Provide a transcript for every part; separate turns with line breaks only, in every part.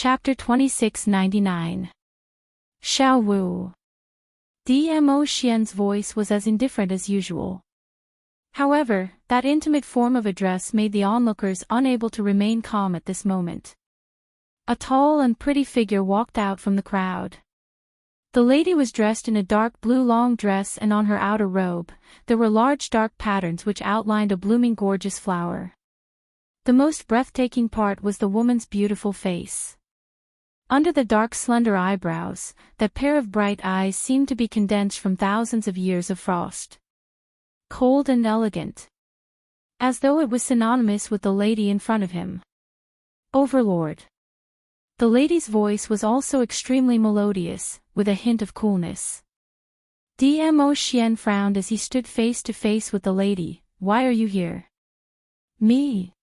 Chapter 2699. Xiao Wu. Dmo Xian's voice was as indifferent as usual. However, that intimate form of address made the onlookers unable to remain calm at this moment. A tall and pretty figure walked out from the crowd. The lady was dressed in a dark blue long dress, and on her outer robe, there were large dark patterns which outlined a blooming gorgeous flower. The most breathtaking part was the woman's beautiful face. Under the dark slender eyebrows, that pair of bright eyes seemed to be condensed from thousands of years of frost. Cold and elegant. As though it was synonymous with the lady in front of him. Overlord. The lady's voice was also extremely melodious, with a hint of coolness. Dmo Xian frowned as he stood face to face with the lady. "Why are you here?" "Me?"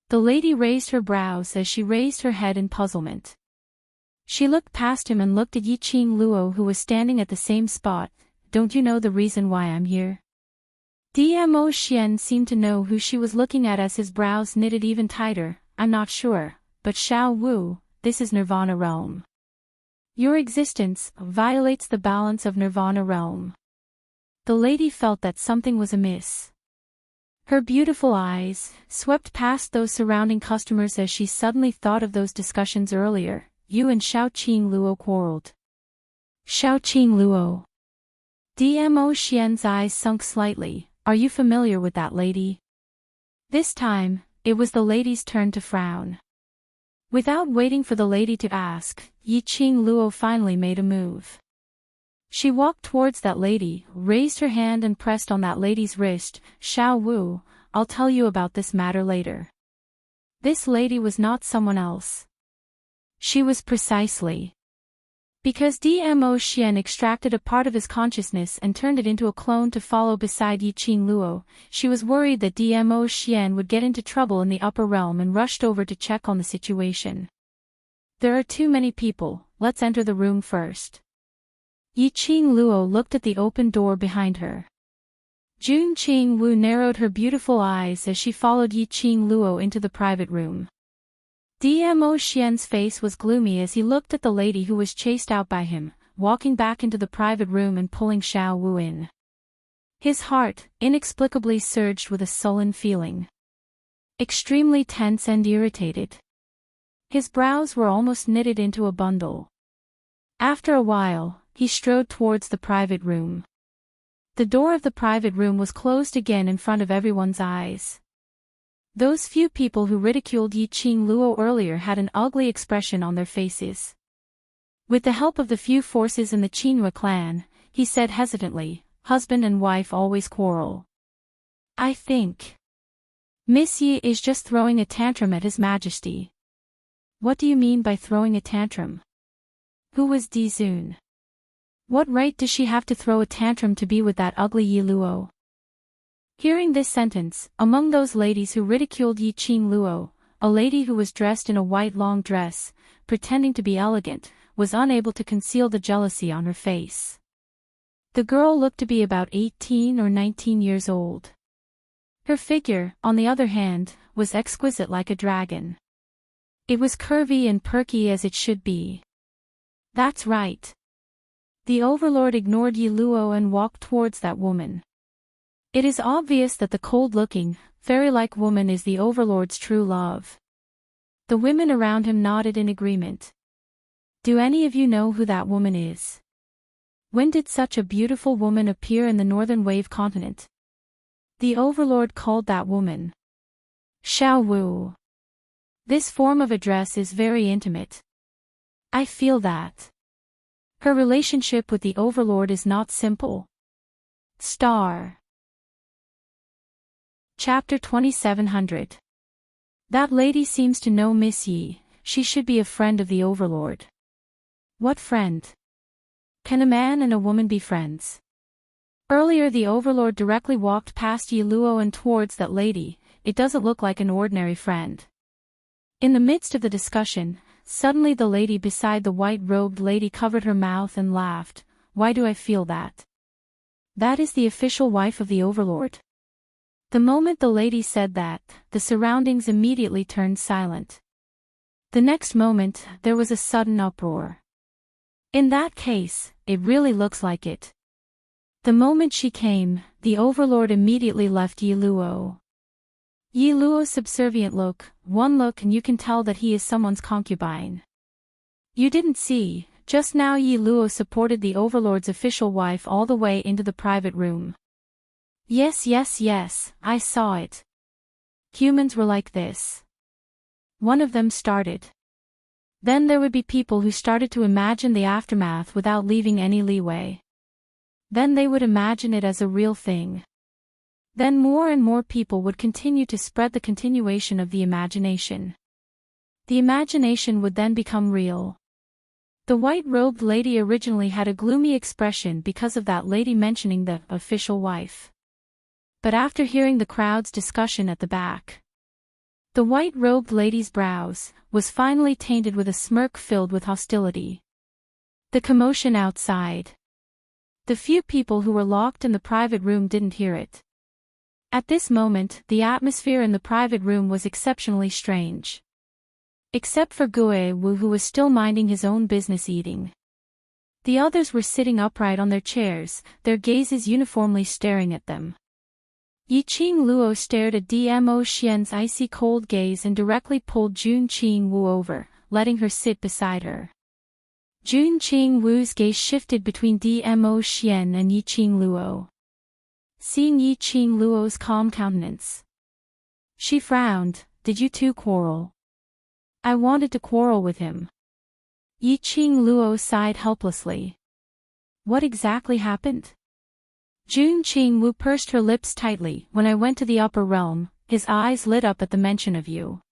The lady raised her brows as she raised her head in puzzlement. She looked past him and looked at Yiqing Luo, who was standing at the same spot. "Don't you know the reason why I'm here?" Dmo Xian seemed to know who she was looking at as his brows knitted even tighter. "I'm not sure, but Xiao Wu, this is Nirvana realm. Your existence violates the balance of Nirvana realm." The lady felt that something was amiss. Her beautiful eyes swept past those surrounding customers as she suddenly thought of those discussions earlier. "You and Xiaoqing Luo quarreled." Xiaoqing Luo. Dmo Xian's eyes sunk slightly. "Are you familiar with that lady?" This time, it was the lady's turn to frown. Without waiting for the lady to ask, Yiqing Luo finally made a move. She walked towards that lady, raised her hand and pressed on that lady's wrist. "Xiao Wu, I'll tell you about this matter later." This lady was not someone else. She was precisely. Because Dmo Xian extracted a part of his consciousness and turned it into a clone to follow beside Yiqing Luo, she was worried that Dmo Xian would get into trouble in the upper realm and rushed over to check on the situation. "There are too many people, let's enter the room first." Yiqing Luo looked at the open door behind her. Junqing Wu narrowed her beautiful eyes as she followed Yiqing Luo into the private room. Dmo Xian's face was gloomy as he looked at the lady who was chased out by him, walking back into the private room and pulling Xiao Wu in. His heart, inexplicably, surged with a sullen feeling. Extremely tense and irritated. His brows were almost knitted into a bundle. After a while, he strode towards the private room. The door of the private room was closed again in front of everyone's eyes. Those few people who ridiculed Yiqing Luo earlier had an ugly expression on their faces. With the help of the few forces in the Qinhua clan, he said hesitantly, "Husband and wife always quarrel. I think Miss Yi is just throwing a tantrum at His Majesty." "What do you mean by throwing a tantrum? Who was Di Zun? What right does she have to throw a tantrum to be with that ugly Yi Luo?" Hearing this sentence, among those ladies who ridiculed Yiqing Luo, a lady who was dressed in a white long dress, pretending to be elegant, was unable to conceal the jealousy on her face. The girl looked to be about 18 or 19 years old. Her figure, on the other hand, was exquisite like a dragon. It was curvy and perky as it should be. That's right. The overlord ignored Yi Luo and walked towards that woman. It is obvious that the cold-looking, fairy-like woman is the overlord's true love. The women around him nodded in agreement. "Do any of you know who that woman is? When did such a beautiful woman appear in the northern wave continent?" The overlord called that woman Xiao Wu. "This form of address is very intimate. I feel that her relationship with the overlord is not simple." Star. Chapter 2700. That lady seems to know Miss Yi. She should be a friend of the overlord. What friend? Can a man and a woman be friends? Earlier the overlord directly walked past Yi Luo and towards that lady. It doesn't look like an ordinary friend. In the midst of the discussion, suddenly the lady beside the white-robed lady covered her mouth and laughed. "Why do I feel that? That is the official wife of the overlord." The moment the lady said that, the surroundings immediately turned silent. The next moment, there was a sudden uproar. In that case, it really looks like it. The moment she came, the overlord immediately left Yi Luo. Yi Luo's subservient look, one look and you can tell that he is someone's concubine. You didn't see, just now Yi Luo supported the overlord's official wife all the way into the private room. Yes, I saw it. Humans were like this. One of them started. Then there would be people who started to imagine the aftermath without leaving any leeway. Then they would imagine it as a real thing. Then more and more people would continue to spread the continuation of the imagination. The imagination would then become real. The white-robed lady originally had a gloomy expression because of that lady mentioning the official wife. But after hearing the crowd's discussion at the back, the white-robed lady's brows was finally tainted with a smirk filled with hostility. The commotion outside. The few people who were locked in the private room didn't hear it. At this moment, the atmosphere in the private room was exceptionally strange. Except for Gue Wu, who was still minding his own business eating. The others were sitting upright on their chairs, their gazes uniformly staring at them. Yi Qing Luo stared at Dmo Xian's icy cold gaze and directly pulled Jun Qing Wu over, letting her sit beside her. Jun Qing Wu's gaze shifted between Dmo Xian and Yi Qing Luo. Seeing Yi Qing Luo's calm countenance, she frowned. Did you two quarrel? I wanted to quarrel with him. Yi Qing Luo sighed helplessly. What exactly happened? Jun Qing Wu pursed her lips tightly. When I went to the upper realm, his eyes lit up at the mention of you.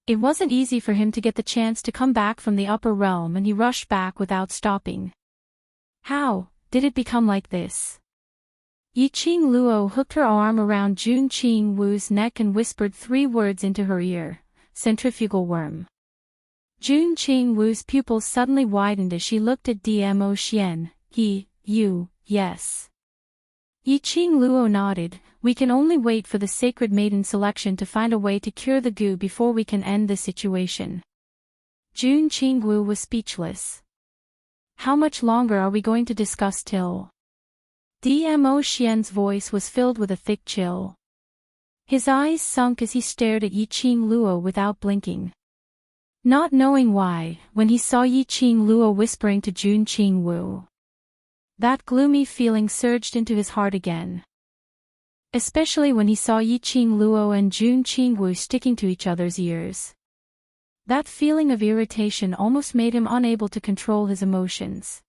It wasn't easy for him to get the chance to come back from the upper realm and he rushed back without stopping. How did it become like this? Yi Qing Luo hooked her arm around Jun Qing Wu's neck and whispered 3 words into her ear. Centrifugal worm. Jun Qing Wu's pupils suddenly widened as she looked at Dmo Xian. You, yes. Yi Qing Luo nodded. We can only wait for the sacred maiden selection to find a way to cure the goo before we can end the situation. Jun Qing Wu was speechless. How much longer are we going to discuss till? Dmo Xian's voice was filled with a thick chill. His eyes sunk as he stared at Yi Qing Luo without blinking. Not knowing why, when he saw Yi Qing Luo whispering to Jun Qing Wu, that gloomy feeling surged into his heart again. Especially when he saw Yi Qing Luo and Jun Qing Wu sticking to each other's ears. That feeling of irritation almost made him unable to control his emotions.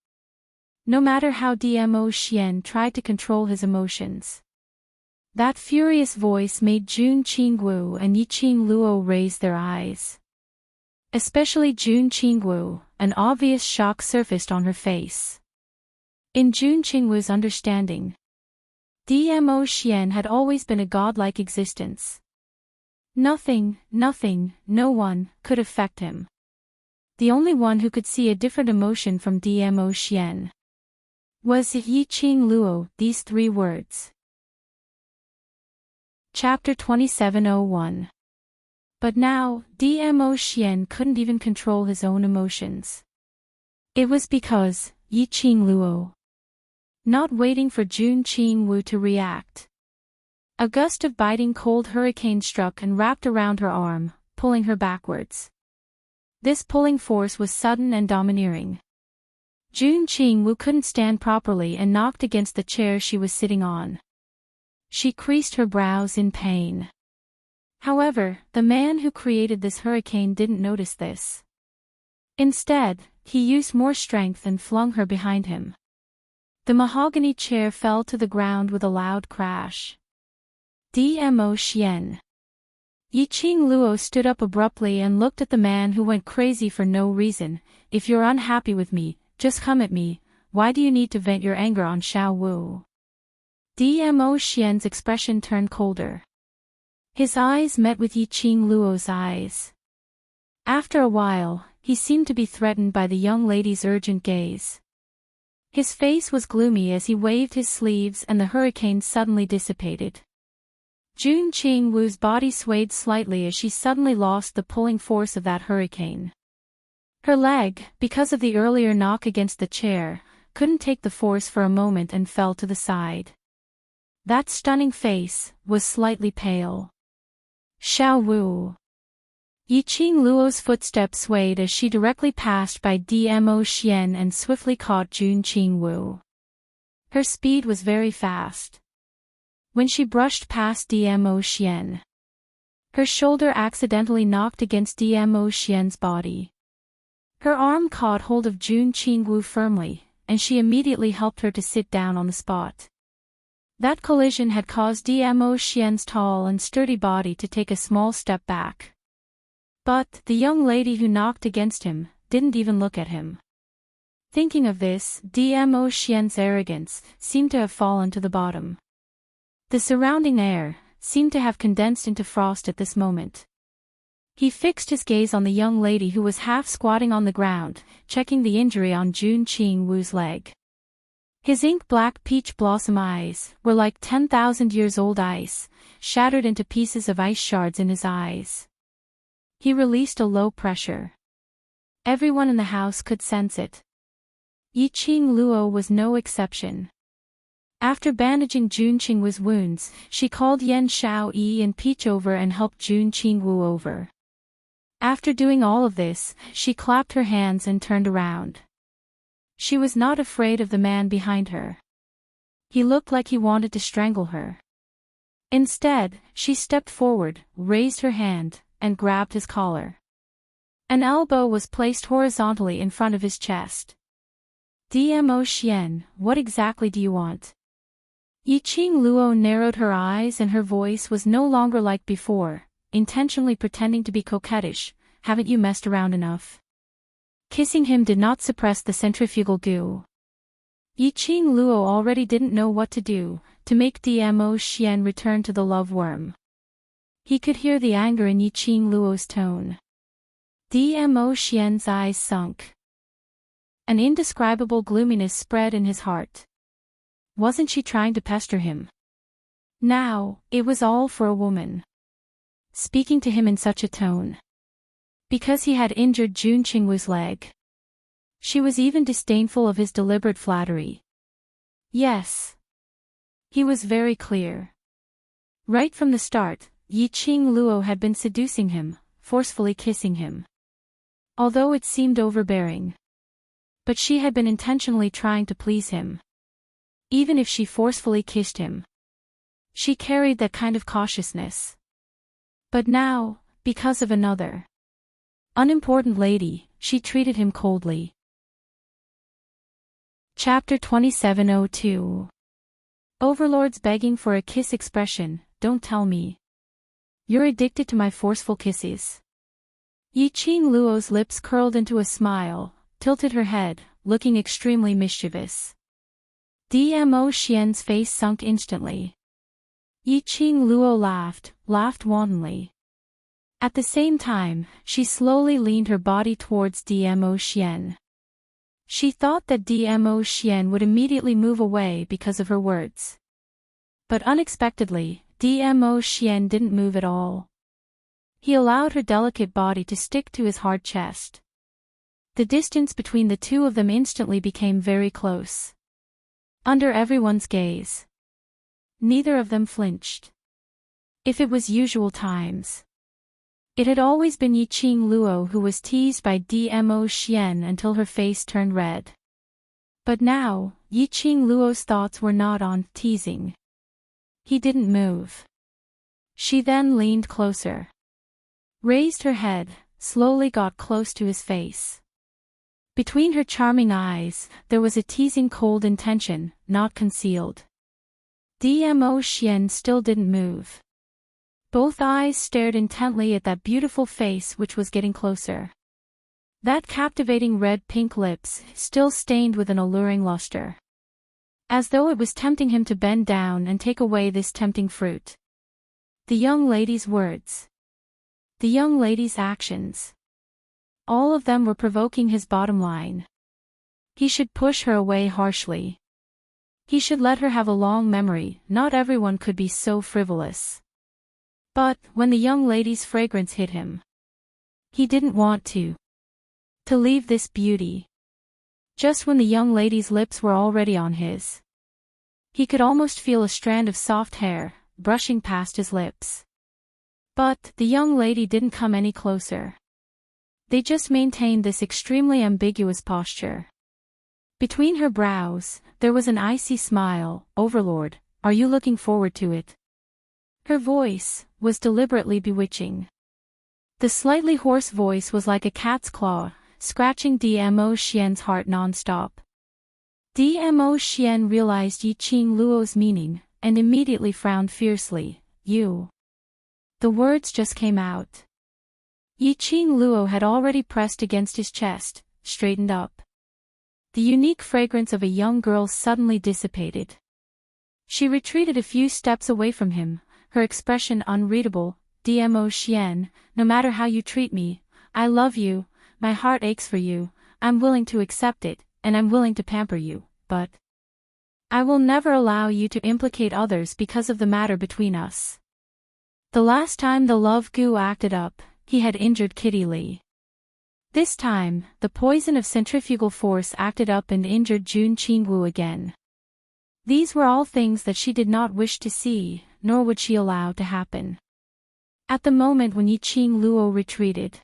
No matter how Dmo Xian tried to control his emotions, that furious voice made Jun Qing Wu and Yi Qing Luo raise their eyes. Especially Jun Qing Wu, an obvious shock surfaced on her face. In Jun Qing Wu's understanding, Dmo Xian had always been a godlike existence. Nothing, no one, could affect him. The only one who could see a different emotion from Dmo Xian was Yi Qing Luo. These 3 words. Chapter 2701. But now, Dmo Xian couldn't even control his own emotions. It was because, Yi Qing Luo. Not waiting for Jun Qing Wu to react. A gust of biting cold hurricane struck and wrapped around her arm, pulling her backwards. This pulling force was sudden and domineering. Jun Qing Wu couldn't stand properly and knocked against the chair she was sitting on. She creased her brows in pain. However, the man who created this hurricane didn't notice this. Instead, he used more strength and flung her behind him. The mahogany chair fell to the ground with a loud crash. Dmo Xian. Yi Qing Luo stood up abruptly and looked at the man who went crazy for no reason. If you're unhappy with me, just come at me. Why do you need to vent your anger on Xiao Wu? Dmo Xian's expression turned colder. His eyes met with Yi Qing Luo's eyes. After a while, he seemed to be threatened by the young lady's urgent gaze. His face was gloomy as he waved his sleeves and the hurricane suddenly dissipated. Jun Qingwu's body swayed slightly as she suddenly lost the pulling force of that hurricane. Her leg, because of the earlier knock against the chair, couldn't take the force for a moment and fell to the side. That stunning face was slightly pale. Xiao Wu. Yiqing Luo's footsteps swayed as she directly passed by Dmo Xian and swiftly caught Jun Qingwu. Her speed was very fast. When she brushed past Dmo Xian, her shoulder accidentally knocked against Dmo Xian's body. Her arm caught hold of Jun Qingwu firmly, and she immediately helped her to sit down on the spot. That collision had caused Dmo Xian's tall and sturdy body to take a small step back. But the young lady who knocked against him didn't even look at him. Thinking of this, Dmo Xian's arrogance seemed to have fallen to the bottom. The surrounding air seemed to have condensed into frost at this moment. He fixed his gaze on the young lady who was half squatting on the ground, checking the injury on Jun Qingwu's leg. His ink-black peach blossom eyes were like 10,000 years old ice, shattered into pieces of ice shards in his eyes. He released a low pressure. Everyone in the house could sense it. Yiqing Luo was no exception. After bandaging Jun Qingwu's wounds, she called Yan Xiao Yi and Peach over and helped Jun Qingwu over. After doing all of this, she clapped her hands and turned around. She was not afraid of the man behind her. He looked like he wanted to strangle her. Instead, she stepped forward, raised her hand, and grabbed his collar. An elbow was placed horizontally in front of his chest. Dmo Xian, what exactly do you want? Yiqing Luo narrowed her eyes and her voice was no longer like before, intentionally pretending to be coquettish. Haven't you messed around enough? Kissing him did not suppress the centrifugal goo. Yiqing Luo already didn't know what to do to make Dmo Xian return to the love worm. He could hear the anger in Yiqing Luo's tone. Dmo Xian's eyes sunk. An indescribable gloominess spread in his heart. Wasn't she trying to pester him? Now, it was all for a woman. Speaking to him in such a tone. Because he had injured Jun Qingwu's leg. She was even disdainful of his deliberate flattery. Yes. He was very clear. Right from the start, Yiqing Luo had been seducing him, forcefully kissing him. Although it seemed overbearing. But she had been intentionally trying to please him. Even if she forcefully kissed him. She carried that kind of cautiousness. But now, because of another unimportant lady, she treated him coldly. Chapter 2702. Overlord's begging for a kiss expression, don't tell me. You're addicted to my forceful kisses. Yiqing Luo's lips curled into a smile, tilted her head, looking extremely mischievous. Dmo Xian's face sunk instantly. Yiqing Luo laughed wantonly. At the same time, she slowly leaned her body towards Dmo Xian. She thought that Dmo Xian would immediately move away because of her words. But unexpectedly, Dmo Xian didn't move at all. He allowed her delicate body to stick to his hard chest. The distance between the two of them instantly became very close. Under everyone's gaze. Neither of them flinched. If it was usual times. It had always been Yiqing Luo who was teased by Dmo Xian until her face turned red. But now, Yiqing Luo's thoughts were not on teasing. He didn't move. She then leaned closer. Raised her head, slowly got close to his face. Between her charming eyes, there was a teasing cold intention, not concealed. Dmo Xian still didn't move. Both eyes stared intently at that beautiful face which was getting closer. That captivating red-pink lips still stained with an alluring luster. As though it was tempting him to bend down and take away this tempting fruit. The young lady's words. The young lady's actions. All of them were provoking his bottom line. He should push her away harshly. He should let her have a long memory, not everyone could be so frivolous. But when the young lady's fragrance hit him, he didn't want to leave this beauty. Just when the young lady's lips were already on his, he could almost feel a strand of soft hair brushing past his lips. But the young lady didn't come any closer. They just maintained this extremely ambiguous posture. Between her brows, there was an icy smile. "Overlord, are you looking forward to it?" Her voice was deliberately bewitching. The slightly hoarse voice was like a cat's claw, scratching Dmo Xian's heart non-stop. Dmo Xian realized Yi Qing Luo's meaning, and immediately frowned fiercely. "You." The words just came out. Yi Qing Luo had already pressed against his chest, straightened up. The unique fragrance of a young girl suddenly dissipated. She retreated a few steps away from him, her expression unreadable. "Dmo Xian, no matter how you treat me, I love you, my heart aches for you, I'm willing to accept it, and I'm willing to pamper you, but I will never allow you to implicate others because of the matter between us." The last time the love goo acted up, he had injured Kitty Lee. This time, the poison of centrifugal force acted up and injured Jun Qingwu again. These were all things that she did not wish to see, nor would she allow to happen. At the moment when Yi Qing Luo retreated,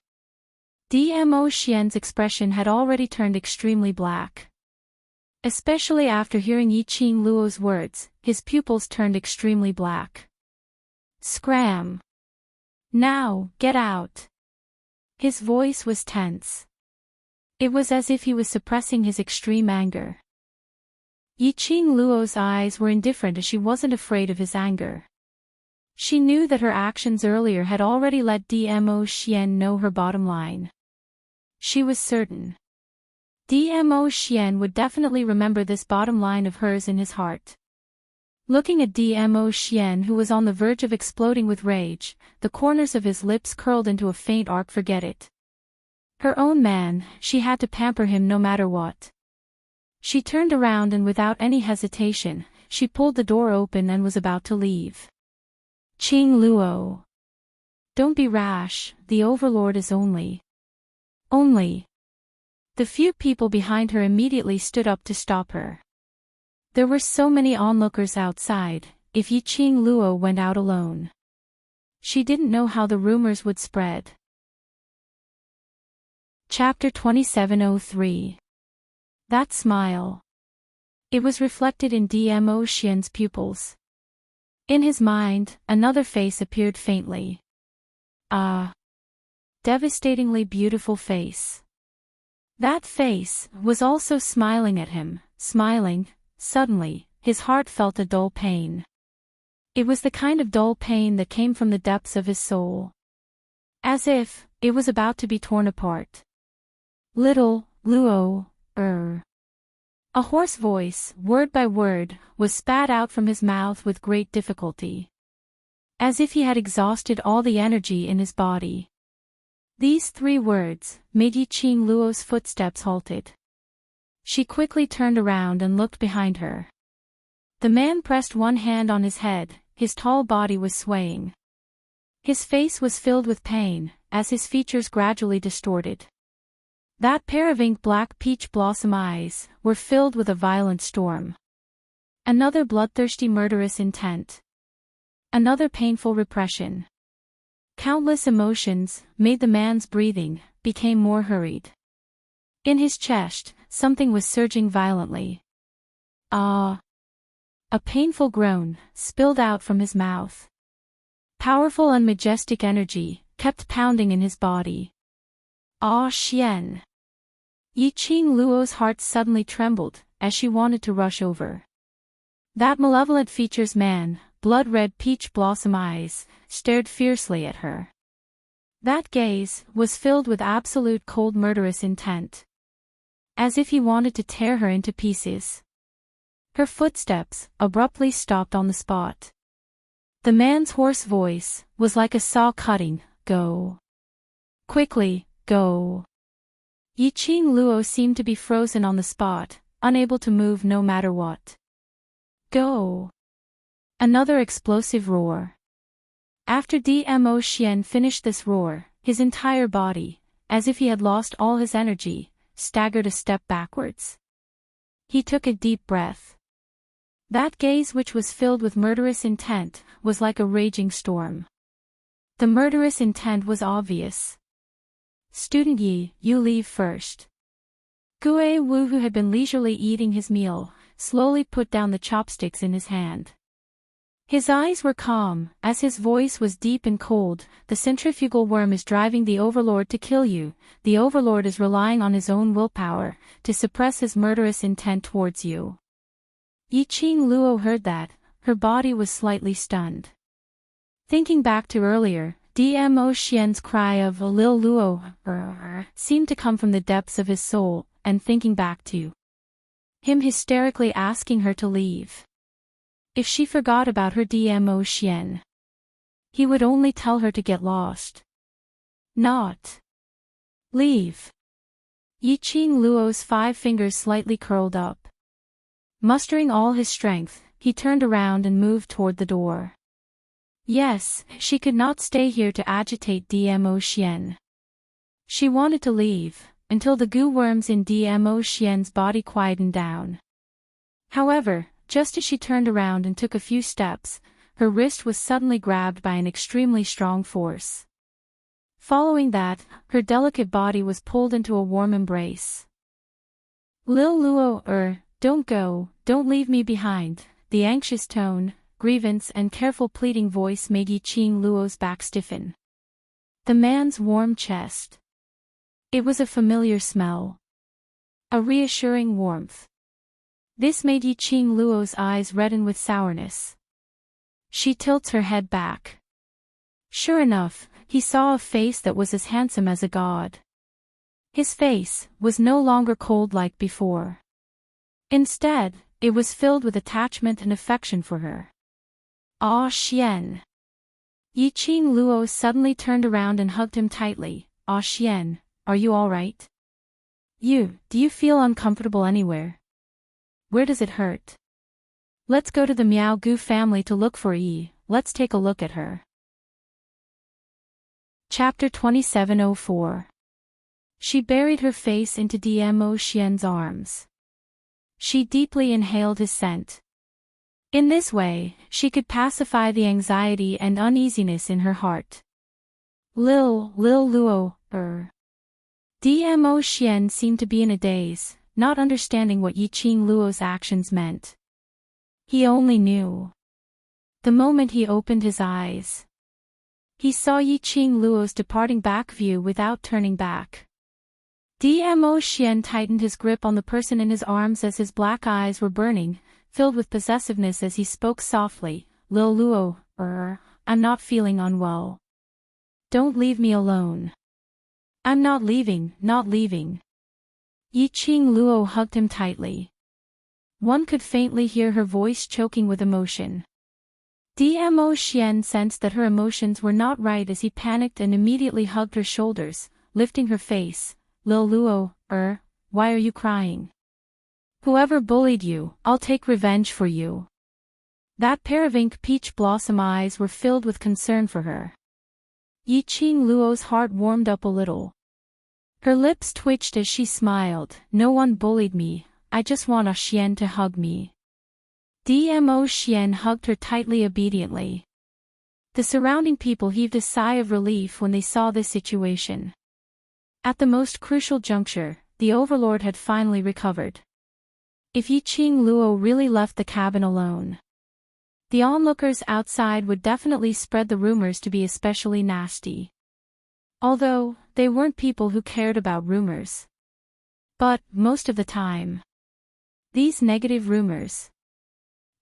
Dmo Xian's expression had already turned extremely black. Especially after hearing Yi Qing Luo's words, his pupils turned extremely black. "Scram! Now, get out!" His voice was tense. It was as if he was suppressing his extreme anger. Yi Qing Luo's eyes were indifferent as she wasn't afraid of his anger. She knew that her actions earlier had already let Dmo Xian know her bottom line. She was certain Dmo Xian would definitely remember this bottom line of hers in his heart. Looking at Dmo Xian, who was on the verge of exploding with rage, the corners of his lips curled into a faint arc. Forget it. Her own man, she had to pamper him no matter what. She turned around and without any hesitation, she pulled the door open and was about to leave. "Qing Luo. Don't be rash, the overlord is only. The few people behind her immediately stood up to stop her. There were so many onlookers outside. If Yi Qing Luo went out alone, she didn't know how the rumors would spread. Chapter 2703. That smile. It was reflected in Dmo Xian's pupils. In his mind, another face appeared faintly. Ah! Devastatingly beautiful face. That face was also smiling at him, smiling. Suddenly, his heart felt a dull pain. It was the kind of dull pain that came from the depths of his soul. As if it was about to be torn apart. "Little Luo, A hoarse voice, word by word, was spat out from his mouth with great difficulty. As if he had exhausted all the energy in his body. These 3 words made Yi Qing Luo's footsteps halted. She quickly turned around and looked behind her. The man pressed one hand on his head, his tall body was swaying. His face was filled with pain, as his features gradually distorted. That pair of ink-black peach blossom eyes were filled with a violent storm. Another bloodthirsty murderous intent. Another painful repression. Countless emotions made the man's breathing became more hurried. In his chest, something was surging violently. Ah! A painful groan spilled out from his mouth. Powerful and majestic energy kept pounding in his body. Ah Xian! Yi Qing Luo's heart suddenly trembled as she wanted to rush over. That malevolent features man, blood-red peach blossom eyes, stared fiercely at her. That gaze was filled with absolute cold murderous intent. As if he wanted to tear her into pieces. Her footsteps abruptly stopped on the spot. The man's hoarse voice was like a saw cutting. "Go. Quickly, go." Yi Qing Luo seemed to be frozen on the spot, unable to move no matter what. "Go." Another explosive roar. After Dmo Xian finished this roar, his entire body, as if he had lost all his energy, staggered a step backwards. He took a deep breath. That gaze, which was filled with murderous intent, was like a raging storm. The murderous intent was obvious. "Student Yi, you leave first." Gue Wu, who had been leisurely eating his meal, slowly put down the chopsticks in his hand. His eyes were calm, as his voice was deep and cold. "The centrifugal worm is driving the overlord to kill you. The overlord is relying on his own willpower to suppress his murderous intent towards you." Yi Qing Luo heard that. Her body was slightly stunned. Thinking back to earlier, Dmo Xian's cry of "Lil Luo" seemed to come from the depths of his soul, and thinking back to him hysterically asking her to leave. If she forgot about her Dmo Xian, he would only tell her to get lost, not leave. Yi Qing Luo's 5 fingers slightly curled up. Mustering all his strength, he turned around and moved toward the door. Yes, she could not stay here to agitate Dmo Xian. She wanted to leave, until the goo worms in Dmo Xian's body quietened down. However, just as she turned around and took a few steps, her wrist was suddenly grabbed by an extremely strong force. Following that, her delicate body was pulled into a warm embrace. "Lil Luo, don't go, don't leave me behind." The anxious tone, grievance and careful pleading voice made Yi Qing Luo's back stiffen. The man's warm chest. It was a familiar smell. A reassuring warmth. This made Yi Qing Luo's eyes redden with sourness. She tilts her head back. Sure enough, he saw a face that was as handsome as a god. His face was no longer cold like before. Instead, it was filled with attachment and affection for her. "Ah Xian." Yi Qing Luo suddenly turned around and hugged him tightly. "Ah Xian, are you all right? Do you feel uncomfortable anywhere? Where does it hurt? Let's go to the Miao Gu family to look for Yi. Let's take a look at her." Chapter 2704. She buried her face into Dmo Xian's arms. She deeply inhaled his scent. In this way, she could pacify the anxiety and uneasiness in her heart. Lil Luo, Dmo Xian seemed to be in a daze, not understanding what Yi Qing Luo's actions meant. He only knew. The moment he opened his eyes, he saw Yi Qing Luo's departing back view without turning back. Dmo Xian tightened his grip on the person in his arms as his black eyes were burning, filled with possessiveness as he spoke softly. "Lil Luo, I'm not feeling unwell. Don't leave me alone." "I'm not leaving, not leaving." Yi Qing Luo hugged him tightly. One could faintly hear her voice choking with emotion. Dmo Xian sensed that her emotions were not right as he panicked and immediately hugged her shoulders, lifting her face. "Lil Luo, why are you crying? Whoever bullied you, I'll take revenge for you." That pair of ink peach blossom eyes were filled with concern for her. Yi Qing Luo's heart warmed up a little. Her lips twitched as she smiled. "No one bullied me, I just want a Xian to hug me." Dmo Xian hugged her tightly obediently. The surrounding people heaved a sigh of relief when they saw this situation. At the most crucial juncture, the overlord had finally recovered. If Yi Qing Luo really left the cabin alone, the onlookers outside would definitely spread the rumors to be especially nasty. Although, they weren't people who cared about rumors. But, most of the time, these negative rumors,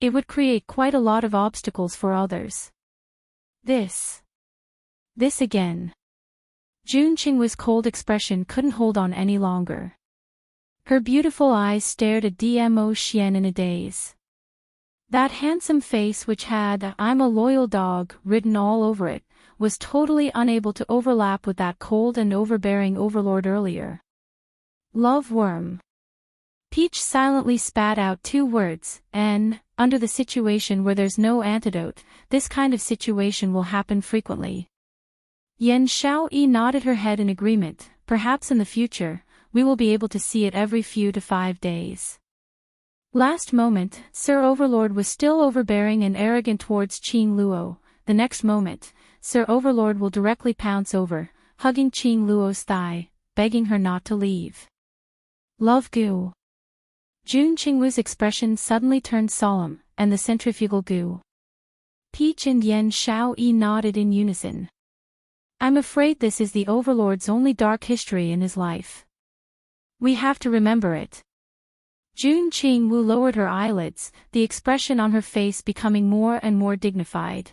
it would create quite a lot of obstacles for others. This again. Jun Qing's cold expression couldn't hold on any longer. Her beautiful eyes stared at Dmo Xian in a daze. That handsome face which had "I'm a loyal dog" written all over it, was totally unable to overlap with that cold and overbearing overlord earlier. Love worm. Peach silently spat out 2 words, "N." Under the situation where there's no antidote, this kind of situation will happen frequently. Yen Xiaoyi nodded her head in agreement. Perhaps in the future, we will be able to see it every few to 5 days. Last moment, Sir Overlord was still overbearing and arrogant towards Qing Luo. The next moment, Sir Overlord will directly pounce over, hugging Qing Luo's thigh, begging her not to leave. Love Gu. Jun Qingwu's expression suddenly turned solemn, and the centrifugal Gu. Peach and Yen Xiaoyi nodded in unison. I'm afraid this is the Overlord's only dark history in his life. We have to remember it. Jun Qingwu lowered her eyelids, the expression on her face becoming more and more dignified.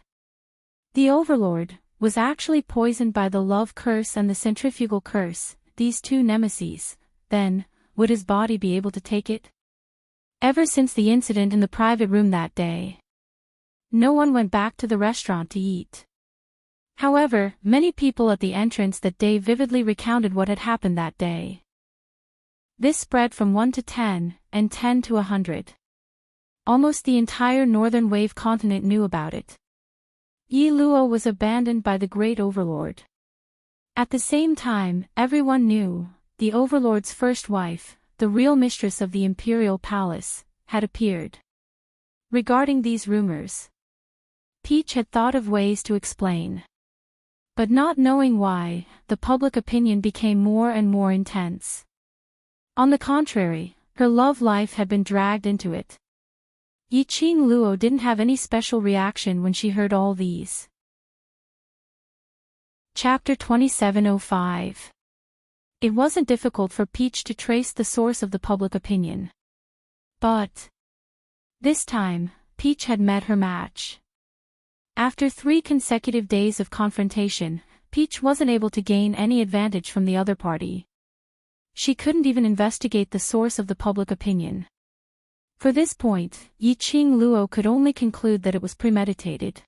The Overlord was actually poisoned by the love curse and the centrifugal curse, these 2 nemeses. Then, would his body be able to take it? Ever since the incident in the private room that day, no one went back to the restaurant to eat. However, many people at the entrance that day vividly recounted what had happened that day. This spread from 1 to 10, and 10 to 100. Almost the entire northern wave continent knew about it. Yi Luo was abandoned by the great Overlord. At the same time, everyone knew, the Overlord's first wife, the real mistress of the imperial palace, had appeared. Regarding these rumors, Peach had thought of ways to explain. But not knowing why, the public opinion became more and more intense. On the contrary, her love life had been dragged into it. Yi Qing Luo didn't have any special reaction when she heard all these. Chapter 2705. It wasn't difficult for Peach to trace the source of the public opinion. But this time, Peach had met her match. After 3 consecutive days of confrontation, Peach wasn't able to gain any advantage from the other party. She couldn't even investigate the source of the public opinion. For this point, Yi Qing Luo could only conclude that it was premeditated.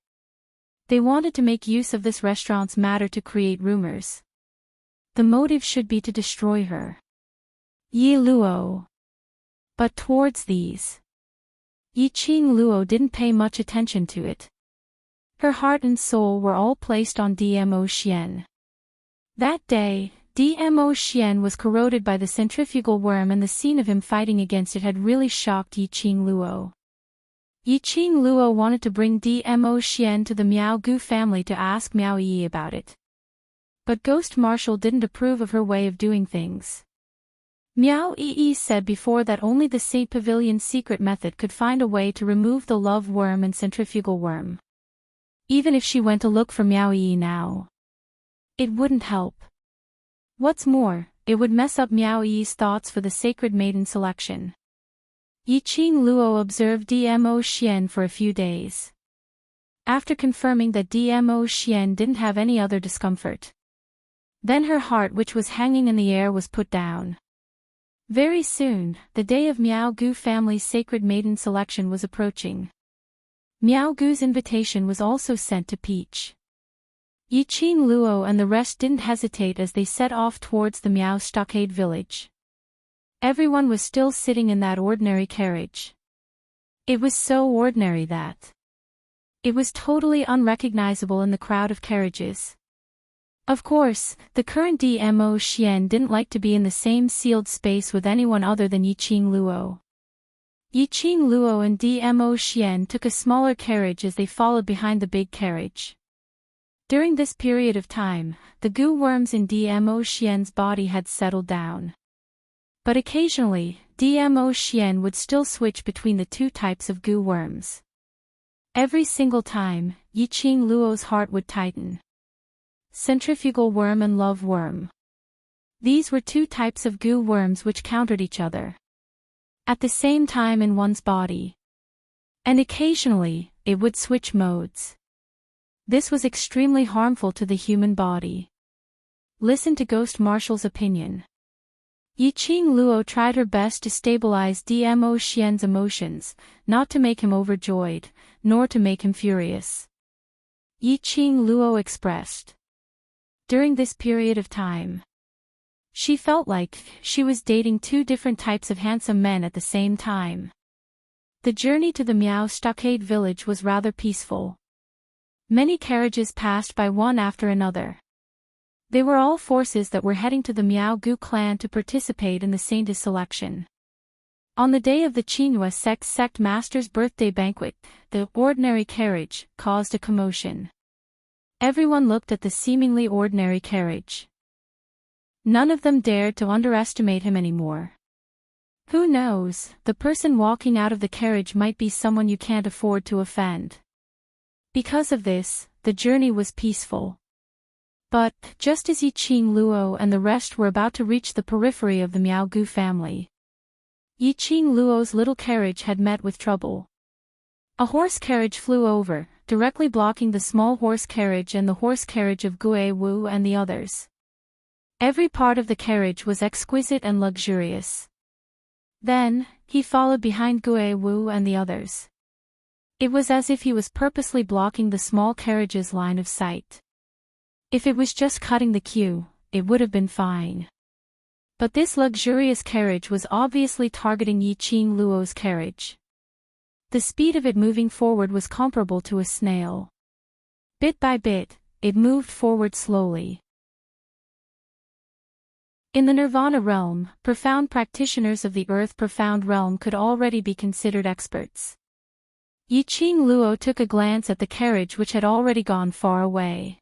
They wanted to make use of this restaurant's matter to create rumors. The motive should be to destroy her. Yi Luo. But towards these, Yi Qing Luo didn't pay much attention to it. Her heart and soul were all placed on Dmo Xian. That day, Dmo Xian was corroded by the centrifugal worm, and the scene of him fighting against it had really shocked Yi Qing Luo. Yi Qing Luo wanted to bring Dmo Xian to the Miao Gu family to ask Miao Yi about it. But Ghost Marshal didn't approve of her way of doing things. Miao Yi said before that only the Saint Pavilion's secret method could find a way to remove the love worm and centrifugal worm. Even if she went to look for Miao Yi now, it wouldn't help. What's more, it would mess up Miao Yi's thoughts for the sacred maiden selection. Yi Qing Luo observed Dmo Xian for a few days. After confirming that Dmo Xian didn't have any other discomfort, then her heart, which was hanging in the air, was put down. Very soon, the day of Miao Gu family's sacred maiden selection was approaching. Miao Gu's invitation was also sent to Peach. Yi Qing Luo and the rest didn't hesitate as they set off towards the Miao stockade village. Everyone was still sitting in that ordinary carriage. It was so ordinary that it was totally unrecognizable in the crowd of carriages. Of course, the current Dmo Xian didn't like to be in the same sealed space with anyone other than Yi Qing Luo. Yi Qing Luo and Dmo Xian took a smaller carriage as they followed behind the big carriage. During this period of time, the goo worms in Dmo Xian's body had settled down. But occasionally, Dmo Xian would still switch between the 2 types of goo worms. Every single time, Yi Qing Luo's heart would tighten. Centrifugal worm and love worm. These were 2 types of goo worms which countered each other at the same time in one's body. And occasionally, it would switch modes. This was extremely harmful to the human body. Listen to Ghost Marshal's opinion. Yi Qing Luo tried her best to stabilize Dmo Xian's emotions, not to make him overjoyed, nor to make him furious. Yi Qing Luo expressed. During this period of time, She felt like she was dating two different types of handsome men at the same time. The journey to the Miao Stockade village was rather peaceful. Many carriages passed by one after another. They were all forces that were heading to the Miao Gu clan to participate in the Saintess selection. On the day of the Qinghua sect master's birthday banquet, the ordinary carriage caused a commotion. Everyone looked at the seemingly ordinary carriage. None of them dared to underestimate him anymore. Who knows, the person walking out of the carriage might be someone you can't afford to offend. Because of this, the journey was peaceful. But, just as Yi Qing Luo and the rest were about to reach the periphery of the Miao Gu family, Yi Qing Luo's little carriage had met with trouble. A horse carriage flew over, directly blocking the small horse carriage and the horse carriage of Gue Wu and the others. Every part of the carriage was exquisite and luxurious. Then, he followed behind Gue Wu and the others. It was as if he was purposely blocking the small carriage's line of sight. If it was just cutting the queue, it would have been fine. But this luxurious carriage was obviously targeting Yi Qing Luo's carriage. The speed of it moving forward was comparable to a snail. Bit by bit, it moved forward slowly. In the Nirvana realm, profound practitioners of the Earth profound realm could already be considered experts. Yi Qing Luo took a glance at the carriage which had already gone far away.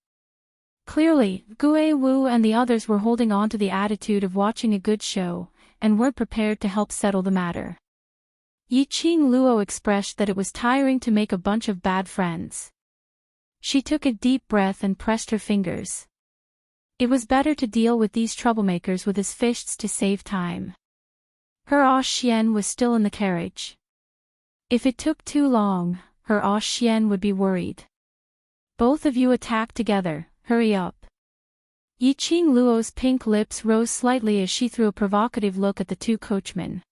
Clearly, Gue Wu and the others were holding on to the attitude of watching a good show, and weren't prepared to help settle the matter. Yi Qing Luo expressed that it was tiring to make a bunch of bad friends. She took a deep breath and pressed her fingers. It was better to deal with these troublemakers with his fists to save time. Her Xian was still in the carriage. If it took too long, her Xian would be worried. Both of you attack together. Hurry up. Yi Qing Luo's pink lips rose slightly as she threw a provocative look at the two coachmen.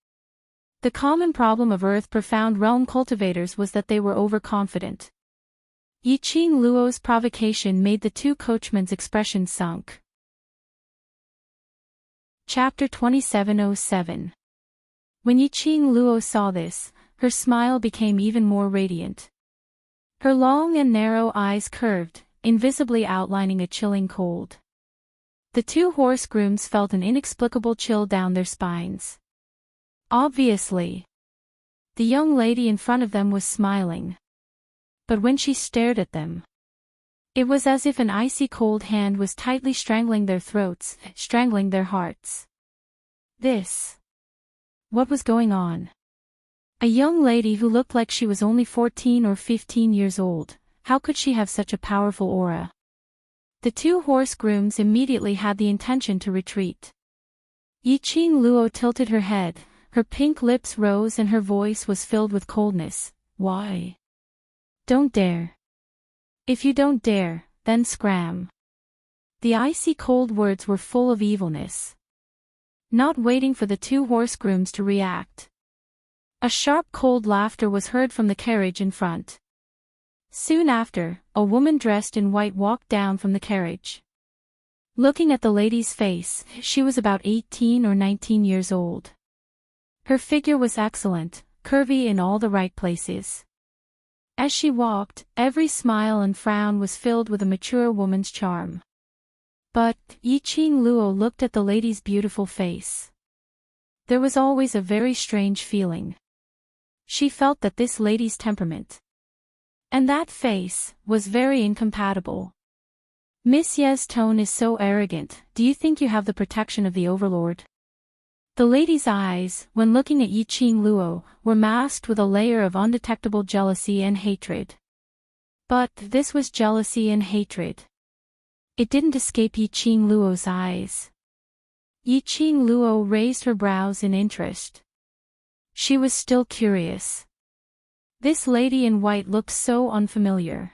The common problem of Earth profound realm cultivators was that they were overconfident. Yi Qing Luo's provocation made the two coachmen's expression sunk. Chapter 2707. When Yi Qing Luo saw this, her smile became even more radiant. Her long and narrow eyes curved, invisibly outlining a chilling cold. The two horse grooms felt an inexplicable chill down their spines. Obviously, the young lady in front of them was smiling. But when she stared at them, it was as if an icy cold hand was tightly strangling their throats, strangling their hearts. What was going on? A young lady who looked like she was only 14 or 15 years old. How could she have such a powerful aura? The two horse grooms immediately had the intention to retreat. Yi Qing Luo tilted her head, her pink lips rose and her voice was filled with coldness. Why? Don't dare. If you don't dare, then scram. The icy cold words were full of evilness. Not waiting for the two horse grooms to react, a sharp cold laughter was heard from the carriage in front. Soon after, a woman dressed in white walked down from the carriage. Looking at the lady's face, she was about 18 or 19 years old. Her figure was excellent, curvy in all the right places. As she walked, every smile and frown was filled with a mature woman's charm. But, Yi Qing Luo looked at the lady's beautiful face. There was always a very strange feeling. She felt that this lady's temperament and that face was very incompatible. Miss Ye's tone is so arrogant. Do you think you have the protection of the overlord? The lady's eyes, when looking at Yi Qing Luo, were masked with a layer of undetectable jealousy and hatred. But this was jealousy and hatred. It didn't escape Yi Qing Luo's eyes. Yi Qing Luo raised her brows in interest. She was still curious. This lady in white looked so unfamiliar.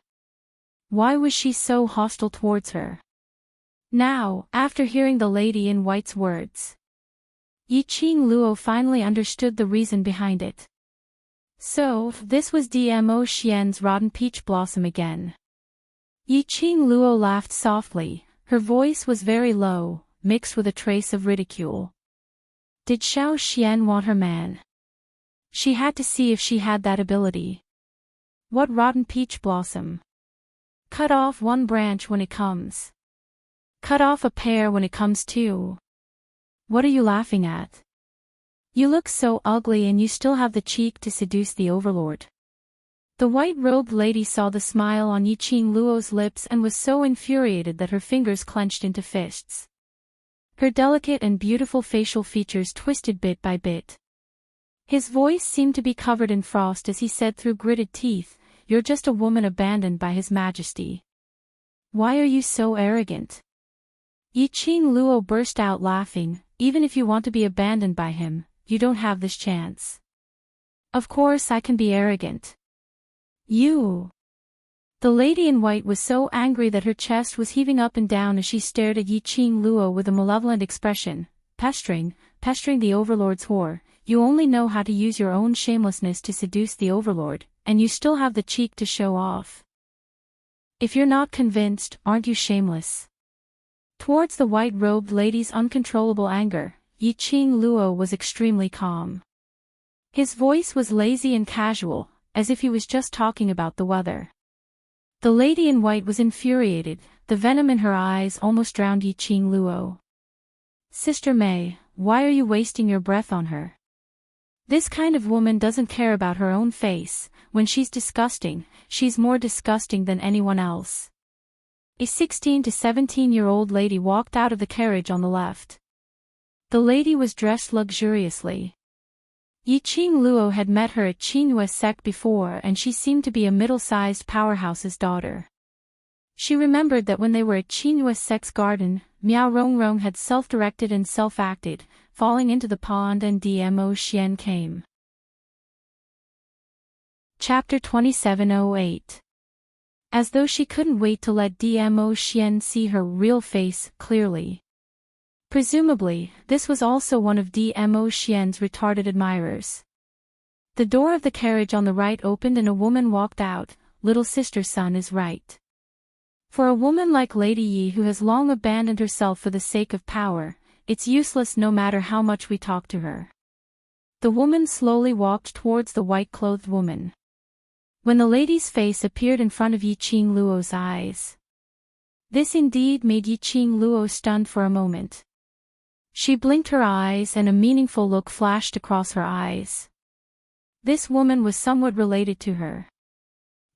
Why was she so hostile towards her? Now, after hearing the lady in white's words, Yi Qing Luo finally understood the reason behind it. So, this was Dmo Xian's rotten peach blossom again. Yi Qing Luo laughed softly, her voice was very low, mixed with a trace of ridicule. Did Xiao Xian want her man? She had to see if she had that ability. What rotten peach blossom. Cut off one branch when it comes. Cut off a pear when it comes too. What are you laughing at? You look so ugly and you still have the cheek to seduce the overlord. The white-robed lady saw the smile on Yiqing Luo's lips and was so infuriated that her fingers clenched into fists. Her delicate and beautiful facial features twisted bit by bit. His voice seemed to be covered in frost as he said through gritted teeth, "You're just a woman abandoned by His Majesty. Why are you so arrogant?" Yiqing Luo burst out laughing. "Even if you want to be abandoned by him, you don't have this chance. Of course I can be arrogant. You." The lady in white was so angry that her chest was heaving up and down as she stared at Yiqing Luo with a malevolent expression. Pestering the overlord's whore. You only know how to use your own shamelessness to seduce the overlord, and you still have the cheek to show off. If you're not convinced, aren't you shameless? Towards the white-robed lady's uncontrollable anger, Yiqing Luo was extremely calm. His voice was lazy and casual, as if he was just talking about the weather. The lady in white was infuriated, the venom in her eyes almost drowned Yiqing Luo. "Sister May, why are you wasting your breath on her? This kind of woman doesn't care about her own face. When she's disgusting, she's more disgusting than anyone else." A 16 to 17-year-old lady walked out of the carriage on the left. The lady was dressed luxuriously. Yiqing Luo had met her at Qinyue's sect before and she seemed to be a middle-sized powerhouse's daughter. She remembered that when they were at Qinyue's sect's garden, Miao Rongrong had self-directed and self-acted, falling into the pond and Dmo Xian came. Chapter 2708. As though she couldn't wait to let Dmo Xian see her real face clearly. Presumably, this was also one of Dmo Xian's retarded admirers. The door of the carriage on the right opened and a woman walked out. "Little sister Sun is right. For a woman like Lady Yi who has long abandoned herself for the sake of power, it's useless no matter how much we talk to her." The woman slowly walked towards the white-clothed woman. When the lady's face appeared in front of Yiqing Luo's eyes, this indeed made Yiqing Luo stunned for a moment. She blinked her eyes and a meaningful look flashed across her eyes. This woman was somewhat related to her.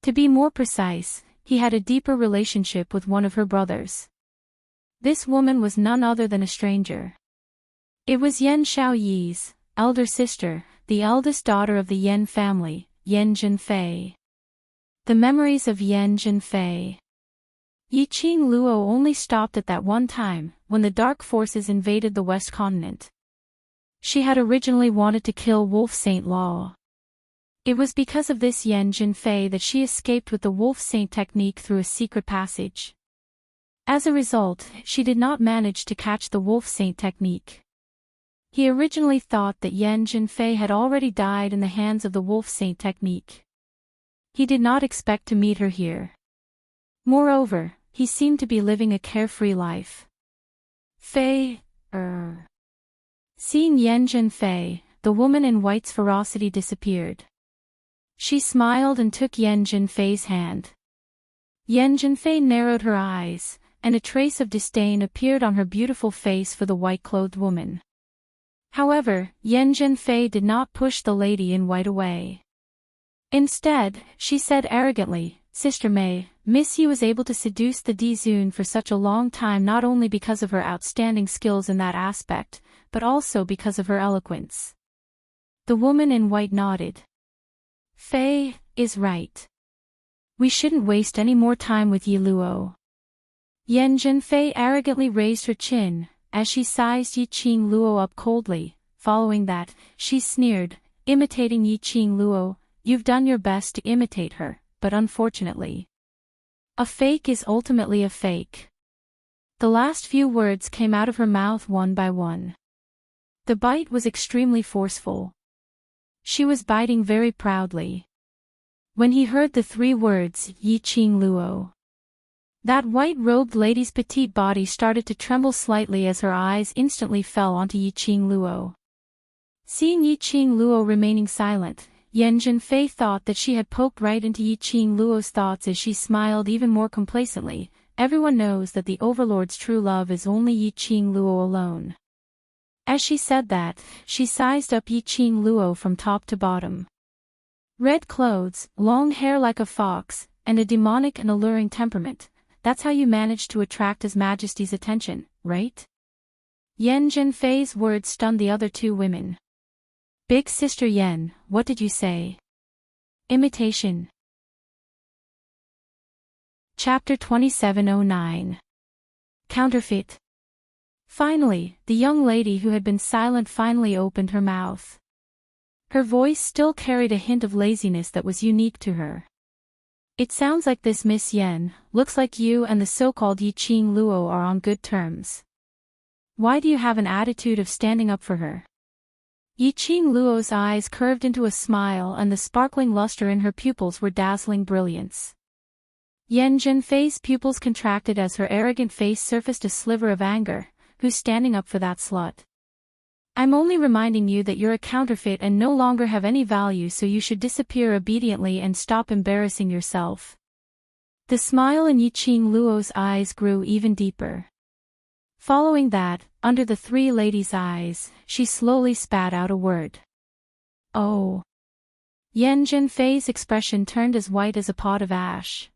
To be more precise, he had a deeper relationship with one of her brothers. This woman was none other than a stranger. It was Yan Xiaoyi's elder sister, the eldest daughter of the Yan family, Yan Zhenfei. The memories of Yan Zhenfei. Yiqing Luo only stopped at that one time, when the dark forces invaded the West Continent. She had originally wanted to kill Wolf Saint Law. It was because of this Yan Zhenfei that she escaped with the Wolf Saint technique through a secret passage. As a result, she did not manage to catch the Wolf Saint technique. He originally thought that Yan Zhenfei had already died in the hands of the Wolf Saint technique. He did not expect to meet her here. Moreover, he seemed to be living a carefree life. Seeing Yan Zhenfei, the woman in white's ferocity disappeared. She smiled and took Yan Zhenfei's hand. Yan Zhenfei narrowed her eyes, and a trace of disdain appeared on her beautiful face for the white-clothed woman. However, Yan Zhenfei did not push the lady in white away. Instead, she said arrogantly, "Sister May, Miss Yi was able to seduce the Dizun for such a long time not only because of her outstanding skills in that aspect, but also because of her eloquence." The woman in white nodded. "Fei is right. We shouldn't waste any more time with Yi Luo." Yan Zhenfei arrogantly raised her chin, as she sized Yiqing Luo up coldly. Following that, she sneered, imitating Yiqing Luo, "You've done your best to imitate her, but unfortunately, a fake is ultimately a fake." The last few words came out of her mouth one by one. The bite was extremely forceful. She was biting very proudly. When he heard the 3 words, Yiqing Luo, That white-robed lady's petite body started to tremble slightly as her eyes instantly fell onto Yiqing Luo. Seeing Yiqing Luo remaining silent, Yan Zhenfei thought that she had poked right into Yiqing Luo's thoughts as she smiled even more complacently. Everyone knows that the Overlord's true love is only Yiqing Luo alone. As she said that, she sized up Yiqing Luo from top to bottom. Red clothes, long hair like a fox, and a demonic and alluring temperament. That's how you managed to attract His Majesty's attention, right? Yan Zhenfei's words stunned the other two women. Big Sister Yan, what did you say? Imitation. Chapter 2709. Counterfeit. Finally, the young lady who had been silent finally opened her mouth. Her voice still carried a hint of laziness that was unique to her. It sounds like this, Miss Yan. Looks like you and the so-called Yiqing Luo are on good terms. Why do you have an attitude of standing up for her? Yiqing Luo's eyes curved into a smile and the sparkling luster in her pupils were dazzling brilliance. Yan Zhenfei's pupils contracted as her arrogant face surfaced a sliver of anger. Who's standing up for that slut? I'm only reminding you that you're a counterfeit and no longer have any value, so you should disappear obediently and stop embarrassing yourself. The smile in Yiqing Luo's eyes grew even deeper. Following that, under the three ladies' eyes, she slowly spat out a word. Oh. Yan Zhenfei's expression turned as white as a pot of ash.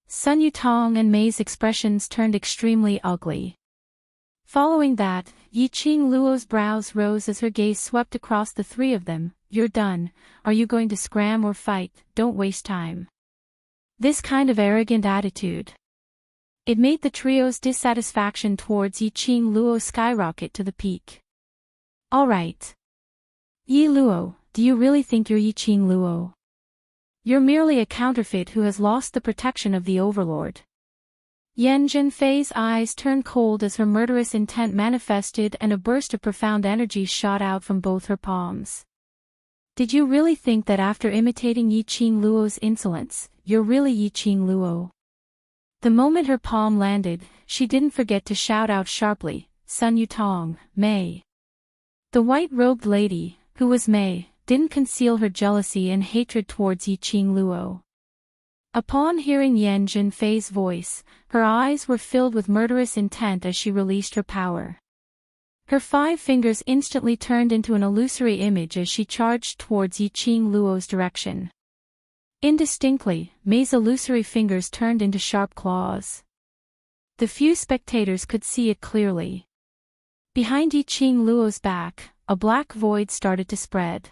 Sun Yutong and Mei's expressions turned extremely ugly. Following that, Yiqing Luo's brows rose as her gaze swept across the three of them. You're done. Are you going to scram or fight? Don't waste time. This kind of arrogant attitude. It made the trio's dissatisfaction towards Yiqing Luo skyrocket to the peak. Alright. Yi Luo, do you really think you're Yiqing Luo? You're merely a counterfeit who has lost the protection of the Overlord. Yan Zhenfei's eyes turned cold as her murderous intent manifested and a burst of profound energy shot out from both her palms. Did you really think that after imitating Yiqing Luo's insolence, you're really Yiqing Luo? The moment her palm landed, she didn't forget to shout out sharply, Sun Yutong, Mei. The white-robed lady, who was Mei, didn't conceal her jealousy and hatred towards Yiqing Luo. Upon hearing Yan Zhenfei's voice, her eyes were filled with murderous intent as she released her power. Her 5 fingers instantly turned into an illusory image as she charged towards Yiqing Luo's direction. Indistinctly, Mei's illusory fingers turned into sharp claws. The few spectators could see it clearly. Behind Yiqing Luo's back, a black void started to spread.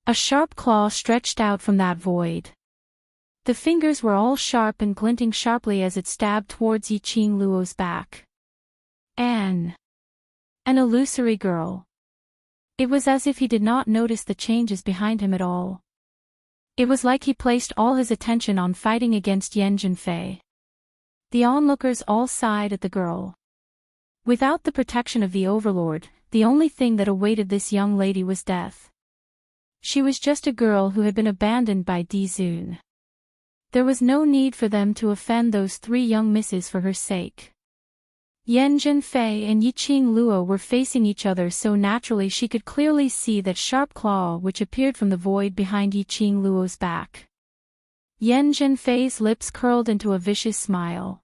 A sharp claw stretched out from that void. The fingers were all sharp and glinting sharply as it stabbed towards Yiqing Luo's back. An illusory girl. It was as if he did not notice the changes behind him at all. It was like he placed all his attention on fighting against Yan Zhenfei. The onlookers all sighed at the girl. Without the protection of the Overlord, the only thing that awaited this young lady was death. She was just a girl who had been abandoned by Di Zun. There was no need for them to offend those 3 young misses for her sake. Yan Zhenfei and Yiqing Luo were facing each other so naturally she could clearly see that sharp claw which appeared from the void behind Yiqing Luo's back. Yan Zhenfei's lips curled into a vicious smile.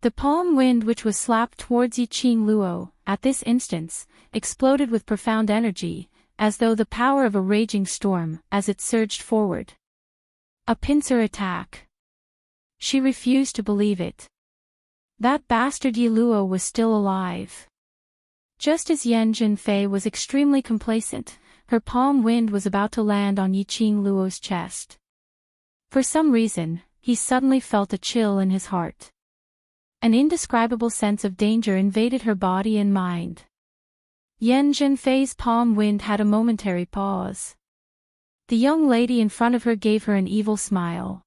The palm wind which was slapped towards Yiqing Luo, at this instance, exploded with profound energy, as though the power of a raging storm, as it surged forward. A pincer attack. She refused to believe it. That bastard Yi Luo was still alive. Just as Yan Zhenfei was extremely complacent, her palm wind was about to land on Yiqing Luo's chest. For some reason, he suddenly felt a chill in his heart. An indescribable sense of danger invaded her body and mind. Yan Zhenfei's palm wind had a momentary pause. The young lady in front of her gave her an evil smile.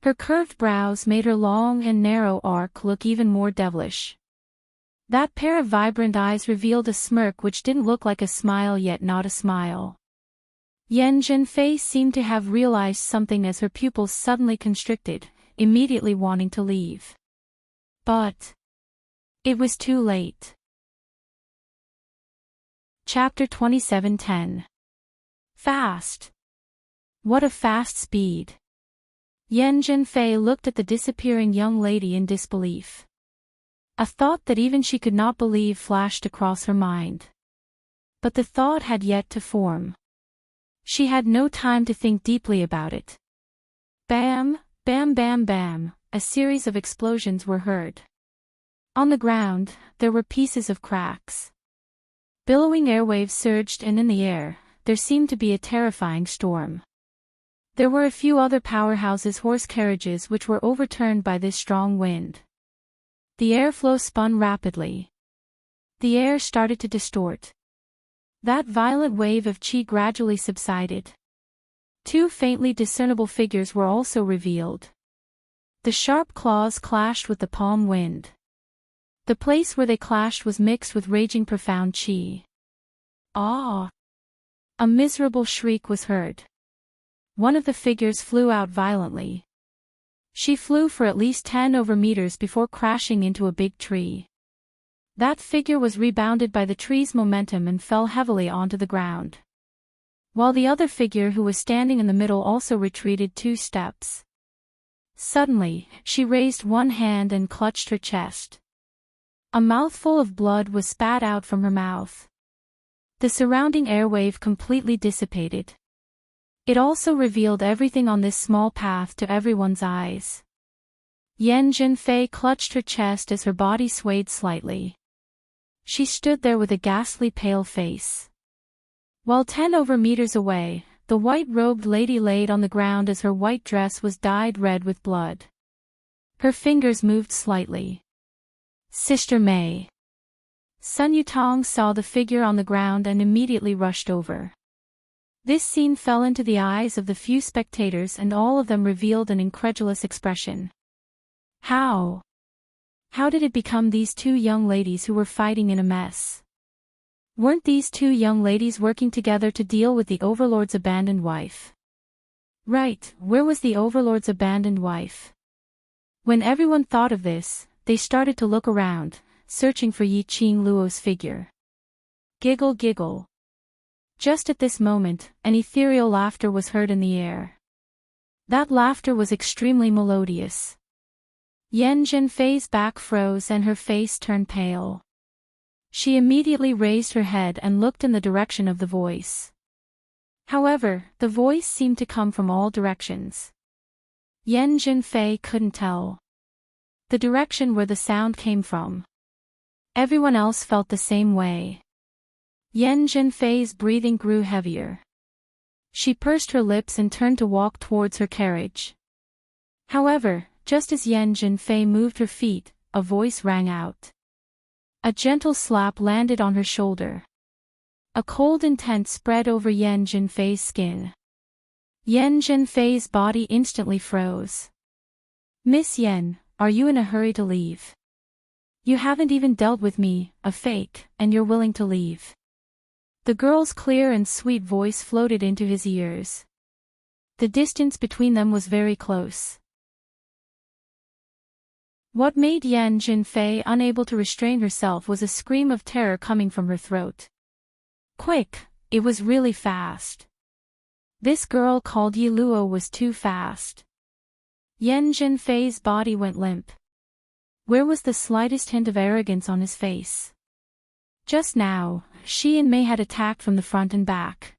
Her curved brows made her long and narrow arc look even more devilish. That pair of vibrant eyes revealed a smirk which didn't look like a smile yet not a smile. Yan Zhenfei seemed to have realized something as her pupils suddenly constricted. immediately wanting to leave. But it was too late. Chapter 27:10. Fast. What a fast speed. Yan Zhenfei looked at the disappearing young lady in disbelief. A thought that even she could not believe flashed across her mind. But the thought had yet to form. She had no time to think deeply about it. Bam, bam, bam, bam, a series of explosions were heard. On the ground, there were pieces of cracks. Billowing airwaves surged, and in the air, there seemed to be a terrifying storm. There were a few other powerhouses' horse carriages which were overturned by this strong wind. The airflow spun rapidly. The air started to distort. That violent wave of qi gradually subsided. Two faintly discernible figures were also revealed. The sharp claws clashed with the palm wind. The place where they clashed was mixed with raging profound qi. Ah! A miserable shriek was heard. One of the figures flew out violently. She flew for at least 10 over meters before crashing into a big tree. That figure was rebounded by the tree's momentum and fell heavily onto the ground. While the other figure who was standing in the middle also retreated 2 steps. Suddenly, she raised one hand and clutched her chest. A mouthful of blood was spat out from her mouth. The surrounding airwave completely dissipated. It also revealed everything on this small path to everyone's eyes. Yan Zhenfei clutched her chest as her body swayed slightly. She stood there with a ghastly pale face. While 10 over meters away, the white-robed lady laid on the ground as her white dress was dyed red with blood. Her fingers moved slightly. Sister Mei. Sun Yutong saw the figure on the ground and immediately rushed over. This scene fell into the eyes of the few spectators, and all of them revealed an incredulous expression. How? How did it become these 2 young ladies who were fighting in a mess? Weren't these 2 young ladies working together to deal with the Overlord's abandoned wife? Right, where was the Overlord's abandoned wife? When everyone thought of this, they started to look around, searching for Yi Qing Luo's figure. Giggle giggle. Just at this moment, an ethereal laughter was heard in the air. That laughter was extremely melodious. Yan Zhenfei's back froze and her face turned pale. She immediately raised her head and looked in the direction of the voice. However, the voice seemed to come from all directions. Yan Zhenfei couldn't tell the direction where the sound came from. Everyone else felt the same way. Yan Zhenfei's breathing grew heavier. She pursed her lips and turned to walk towards her carriage. However, just as Yan Zhenfei moved her feet, a voice rang out. A gentle slap landed on her shoulder. A cold intent spread over Yan Zhenfei's skin. Yan Zhenfei's body instantly froze. Miss Yan, are you in a hurry to leave? You haven't even dealt with me, a fake, and you're willing to leave. The girl's clear and sweet voice floated into his ears. The distance between them was very close. What made Yan Zhenfei unable to restrain herself was a scream of terror coming from her throat. Quick, it was really fast. This girl called Yi Luo was too fast. Yan Zhenfei's body went limp. Where was the slightest hint of arrogance on his face? Just now, Shi and Mei had attacked from the front and back.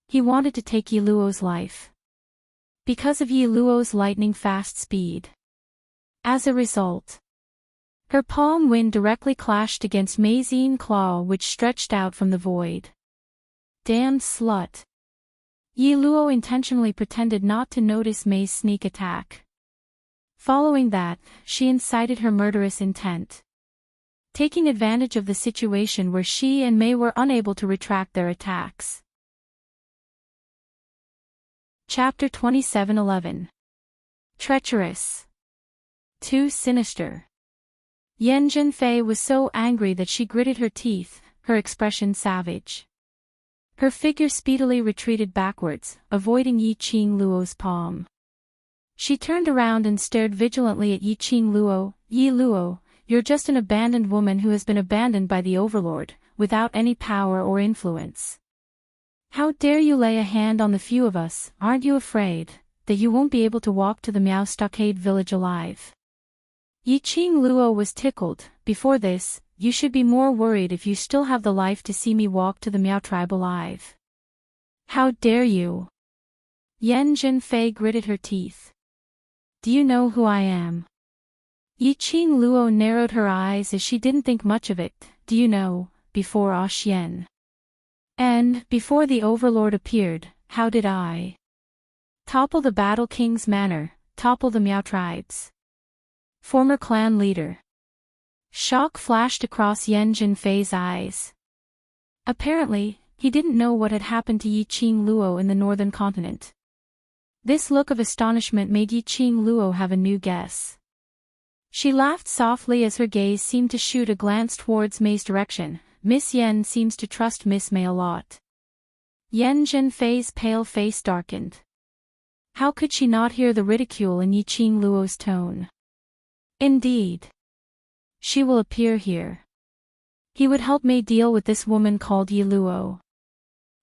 He wanted to take Yi Luo's life. Because of Yi Luo's lightning-fast speed. As a result, her palm wind directly clashed against Mei's claw, which stretched out from the void. Damned slut. Yi Luo intentionally pretended not to notice Mei's sneak attack. Following that, she incited her murderous intent. Taking advantage of the situation where Shi and Mei were unable to retract their attacks. Chapter 27:11. Treacherous. Too sinister. Yan Zhenfei was so angry that she gritted her teeth, her expression savage. Her figure speedily retreated backwards, avoiding Yi Qing Luo's palm. She turned around and stared vigilantly at Yi-Ching Luo. Yi Luo, you're just an abandoned woman who has been abandoned by the overlord, without any power or influence. How dare you lay a hand on the few of us? Aren't you afraid that you won't be able to walk to the Miao Stockade village alive? Yi-Ching Luo was tickled. Before this, you should be more worried if you still have the life to see me walk to the Miao tribe alive. How dare you? Yan Zhenfei gritted her teeth. Do you know who I am? Yi-Ching Luo narrowed her eyes as she didn't think much of it. Do you know, before Xian and before the overlord appeared, how did I topple the Battle King's manor, topple the Miao tribes? Former clan leader. Shock flashed across Yan Zhenfei's eyes. Apparently, he didn't know what had happened to Yi-Ching Luo in the northern continent. This look of astonishment made Yi-Ching Luo have a new guess. She laughed softly as her gaze seemed to shoot a glance towards May's direction. Miss Yan seems to trust Miss May a lot. Yan Zhenfei's pale face darkened. How could she not hear the ridicule in Yi-Ching Luo's tone? Indeed. She will appear here. He would help May deal with this woman called Yi Luo.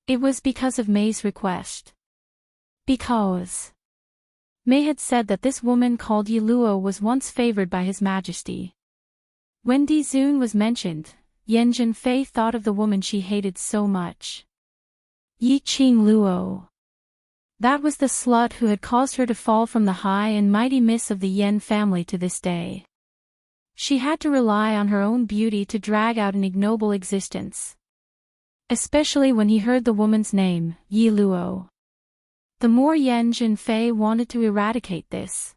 It was because of May's request. Because May had said that this woman called Yi Luo was once favored by His Majesty. When Di Zun was mentioned, Yan Zhenfei thought of the woman she hated so much. Yi-Ching Luo. That was the slut who had caused her to fall from the high and mighty miss of the Yan family to this day. She had to rely on her own beauty to drag out an ignoble existence. Especially when he heard the woman's name, Yi Luo. The more Yan Zhenfei wanted to eradicate this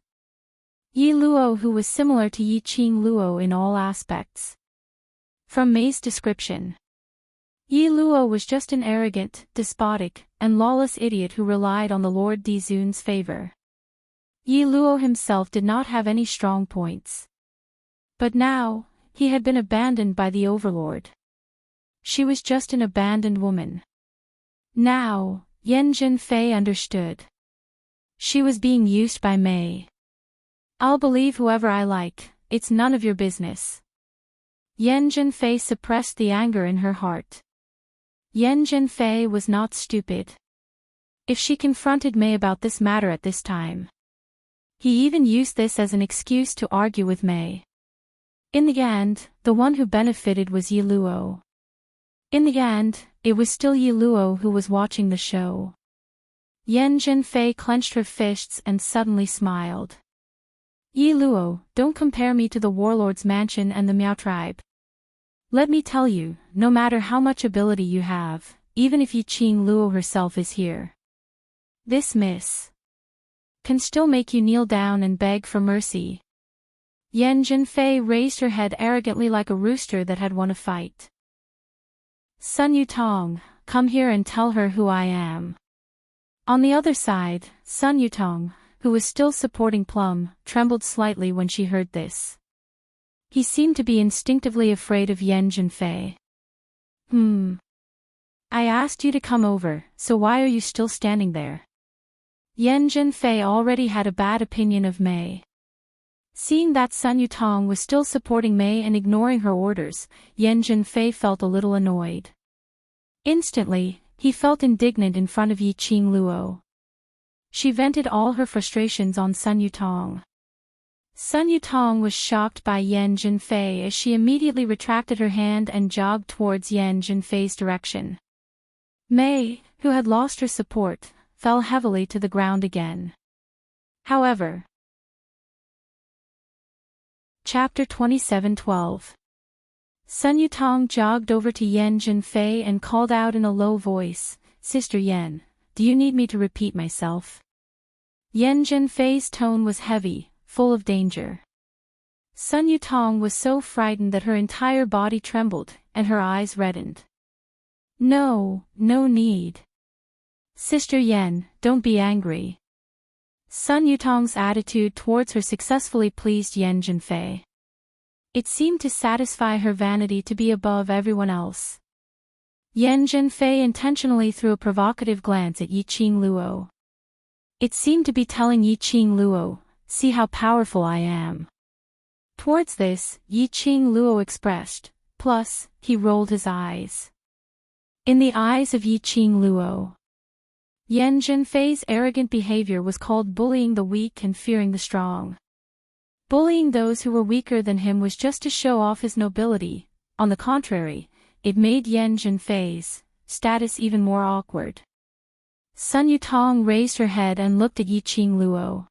Yi Luo, who was similar to Yi-Ching Luo in all aspects. From May's description, Yi Luo was just an arrogant, despotic, and lawless idiot who relied on the Lord Di Zun's favor. Yi Luo himself did not have any strong points. But now, he had been abandoned by the overlord. She was just an abandoned woman. Now, Yan Zhenfei understood. She was being used by May. I'll believe whoever I like, it's none of your business. Yan Zhenfei suppressed the anger in her heart. Yan Zhenfei was not stupid. If she confronted May about this matter at this time, he even used this as an excuse to argue with May. In the end, the one who benefited was Yi Luo. In the end, it was still Yi Luo who was watching the show. Yan Zhenfei clenched her fists and suddenly smiled. Yi Luo, don't compare me to the warlord's mansion and the Miao tribe. Let me tell you, no matter how much ability you have, even if Yi-Ching Luo herself is here, this miss can still make you kneel down and beg for mercy. Yan Zhenfei raised her head arrogantly like a rooster that had won a fight. Sun Yutong, come here and tell her who I am. On the other side, Sun Yutong, who was still supporting Plum, trembled slightly when she heard this. He seemed to be instinctively afraid of Yan Zhenfei. I asked you to come over, so why are you still standing there? Yan Zhenfei already had a bad opinion of May. Seeing that Sun Yutong was still supporting May and ignoring her orders, Yan Zhenfei felt a little annoyed. Instantly, he felt indignant in front of Yi-Ching Luo. She vented all her frustrations on Sun Yutong. Sun Yutong was shocked by Yan Zhenfei as she immediately retracted her hand and jogged towards Yan Zhenfei's direction. May, who had lost her support, fell heavily to the ground again. However, Chapter 27:12. Sun Yutong jogged over to Yan Zhenfei and called out in a low voice, Sister Yan, do you need me to repeat myself? Yan Zhenfei's tone was heavy, full of danger. Sun Yutong was so frightened that her entire body trembled, and her eyes reddened. No need. Sister Yan, don't be angry. Sun Yutong's attitude towards her successfully pleased Yan Zhenfei. It seemed to satisfy her vanity to be above everyone else. Yan Zhenfei intentionally threw a provocative glance at Yi-Ching Luo. It seemed to be telling Yi Qing Luo, "See how powerful I am." Towards this, Yi Qing Luo expressed, plus, he rolled his eyes. In the eyes of Yi Qing Luo, Yan Zhenfei's arrogant behavior was called bullying the weak and fearing the strong. Bullying those who were weaker than him was just to show off his nobility. On the contrary, it made Yan Zhenfei's status even more awkward. Sun Yutong raised her head and looked at Yi Qing Luo.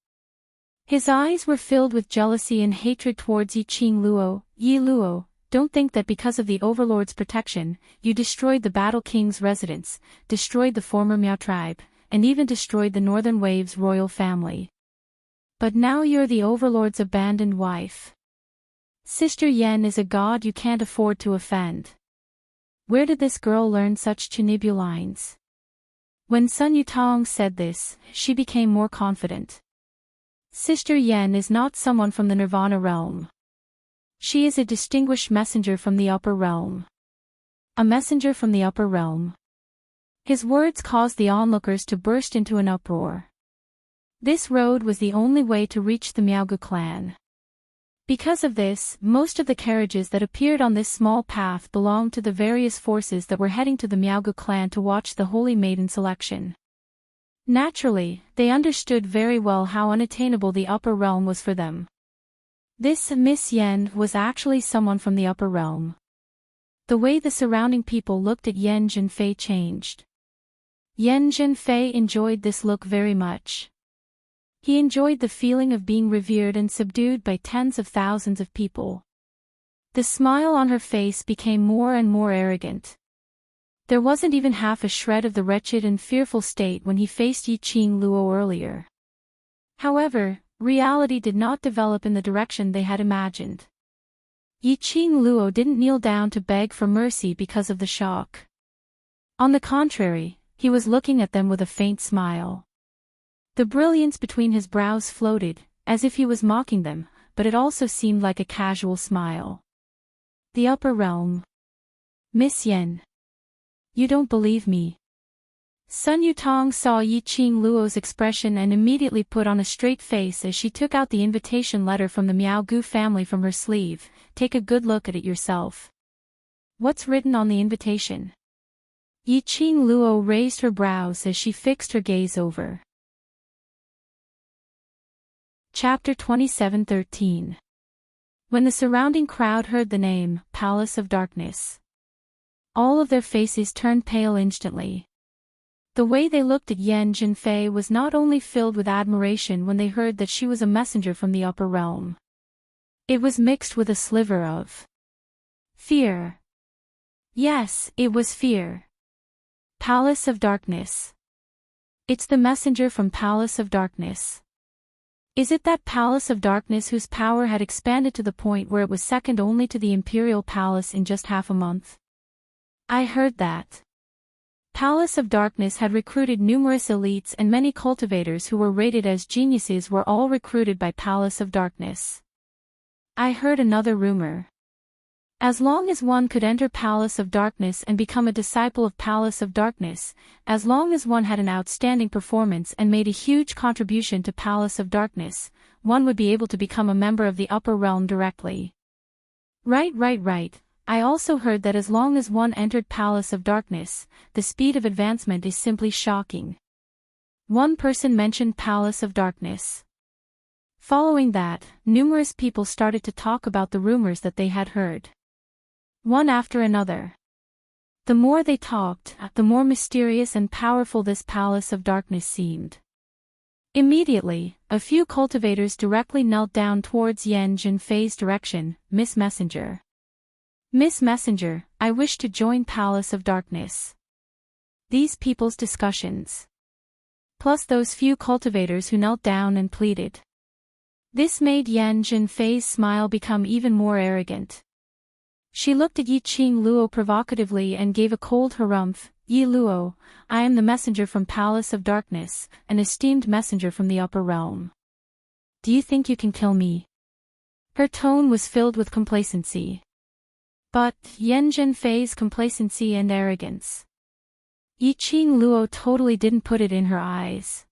His eyes were filled with jealousy and hatred towards Yi Qing Luo. "Yi Luo, don't think that because of the Overlord's protection, you destroyed the Battle King's residence, destroyed the former Miao tribe, and even destroyed the Northern Wave's royal family. But now you're the Overlord's abandoned wife. Sister Yen is a god you can't afford to offend. Where did this girl learn such Chinibu lines?" When Sun Yutong said this, she became more confident. Sister Yen is not someone from the Nirvana realm. She is a distinguished messenger from the upper realm. A messenger from the upper realm. His words caused the onlookers to burst into an uproar. This road was the only way to reach the Miaogu clan. Because of this, most of the carriages that appeared on this small path belonged to the various forces that were heading to the Miaogu clan to watch the Holy Maiden selection. Naturally, they understood very well how unattainable the upper realm was for them. This Miss Yen was actually someone from the upper realm. The way the surrounding people looked at Yan Zhenfei changed. Yan Zhenfei enjoyed this look very much. He enjoyed the feeling of being revered and subdued by tens of thousands of people. The smile on her face became more and more arrogant. There wasn't even half a shred of the wretched and fearful state when he faced Yi Qing Luo earlier. However, reality did not develop in the direction they had imagined. Yi Qing Luo didn't kneel down to beg for mercy because of the shock. On the contrary, he was looking at them with a faint smile. The brilliance between his brows floated, as if he was mocking them, but it also seemed like a casual smile. The upper realm. Miss Yen. You don't believe me. Sun Yutong saw Yi Qing Luo's expression and immediately put on a straight face as she took out the invitation letter from the Miaogu family from her sleeve. "Take a good look at it yourself. What's written on the invitation?" Yi Qing Luo raised her brows as she fixed her gaze over. Chapter 27:13. When the surrounding crowd heard the name, Palace of Darkness, all of their faces turned pale instantly. The way they looked at Yan Zhenfei was not only filled with admiration when they heard that she was a messenger from the upper realm. It was mixed with a sliver of fear. Yes, it was fear. Palace of Darkness. It's the messenger from Palace of Darkness. Is it that Palace of Darkness whose power had expanded to the point where it was second only to the Imperial Palace in just half a month? I heard that. Palace of Darkness had recruited numerous elites and many cultivators who were rated as geniuses were all recruited by Palace of Darkness. I heard another rumor. As long as one could enter Palace of Darkness and become a disciple of Palace of Darkness, as long as one had an outstanding performance and made a huge contribution to Palace of Darkness, one would be able to become a member of the upper realm directly. Right. I also heard that as long as one entered Palace of Darkness, the speed of advancement is simply shocking. One person mentioned Palace of Darkness. Following that, numerous people started to talk about the rumors that they had heard. One after another. The more they talked, the more mysterious and powerful this Palace of Darkness seemed. Immediately, a few cultivators directly knelt down towards Yan Zhenfei's direction. "Miss Messenger. Miss Messenger, I wish to join Palace of Darkness." These people's discussions, plus those few cultivators who knelt down and pleaded. This made Yan Zhenfei's smile become even more arrogant. She looked at Yi Qing Luo provocatively and gave a cold harumph. "Yi Luo, I am the messenger from Palace of Darkness, an esteemed messenger from the upper realm. Do you think you can kill me?" Her tone was filled with complacency. But Yan Zhenfei's complacency and arrogance. Yi Qing Luo totally didn't put it in her eyes.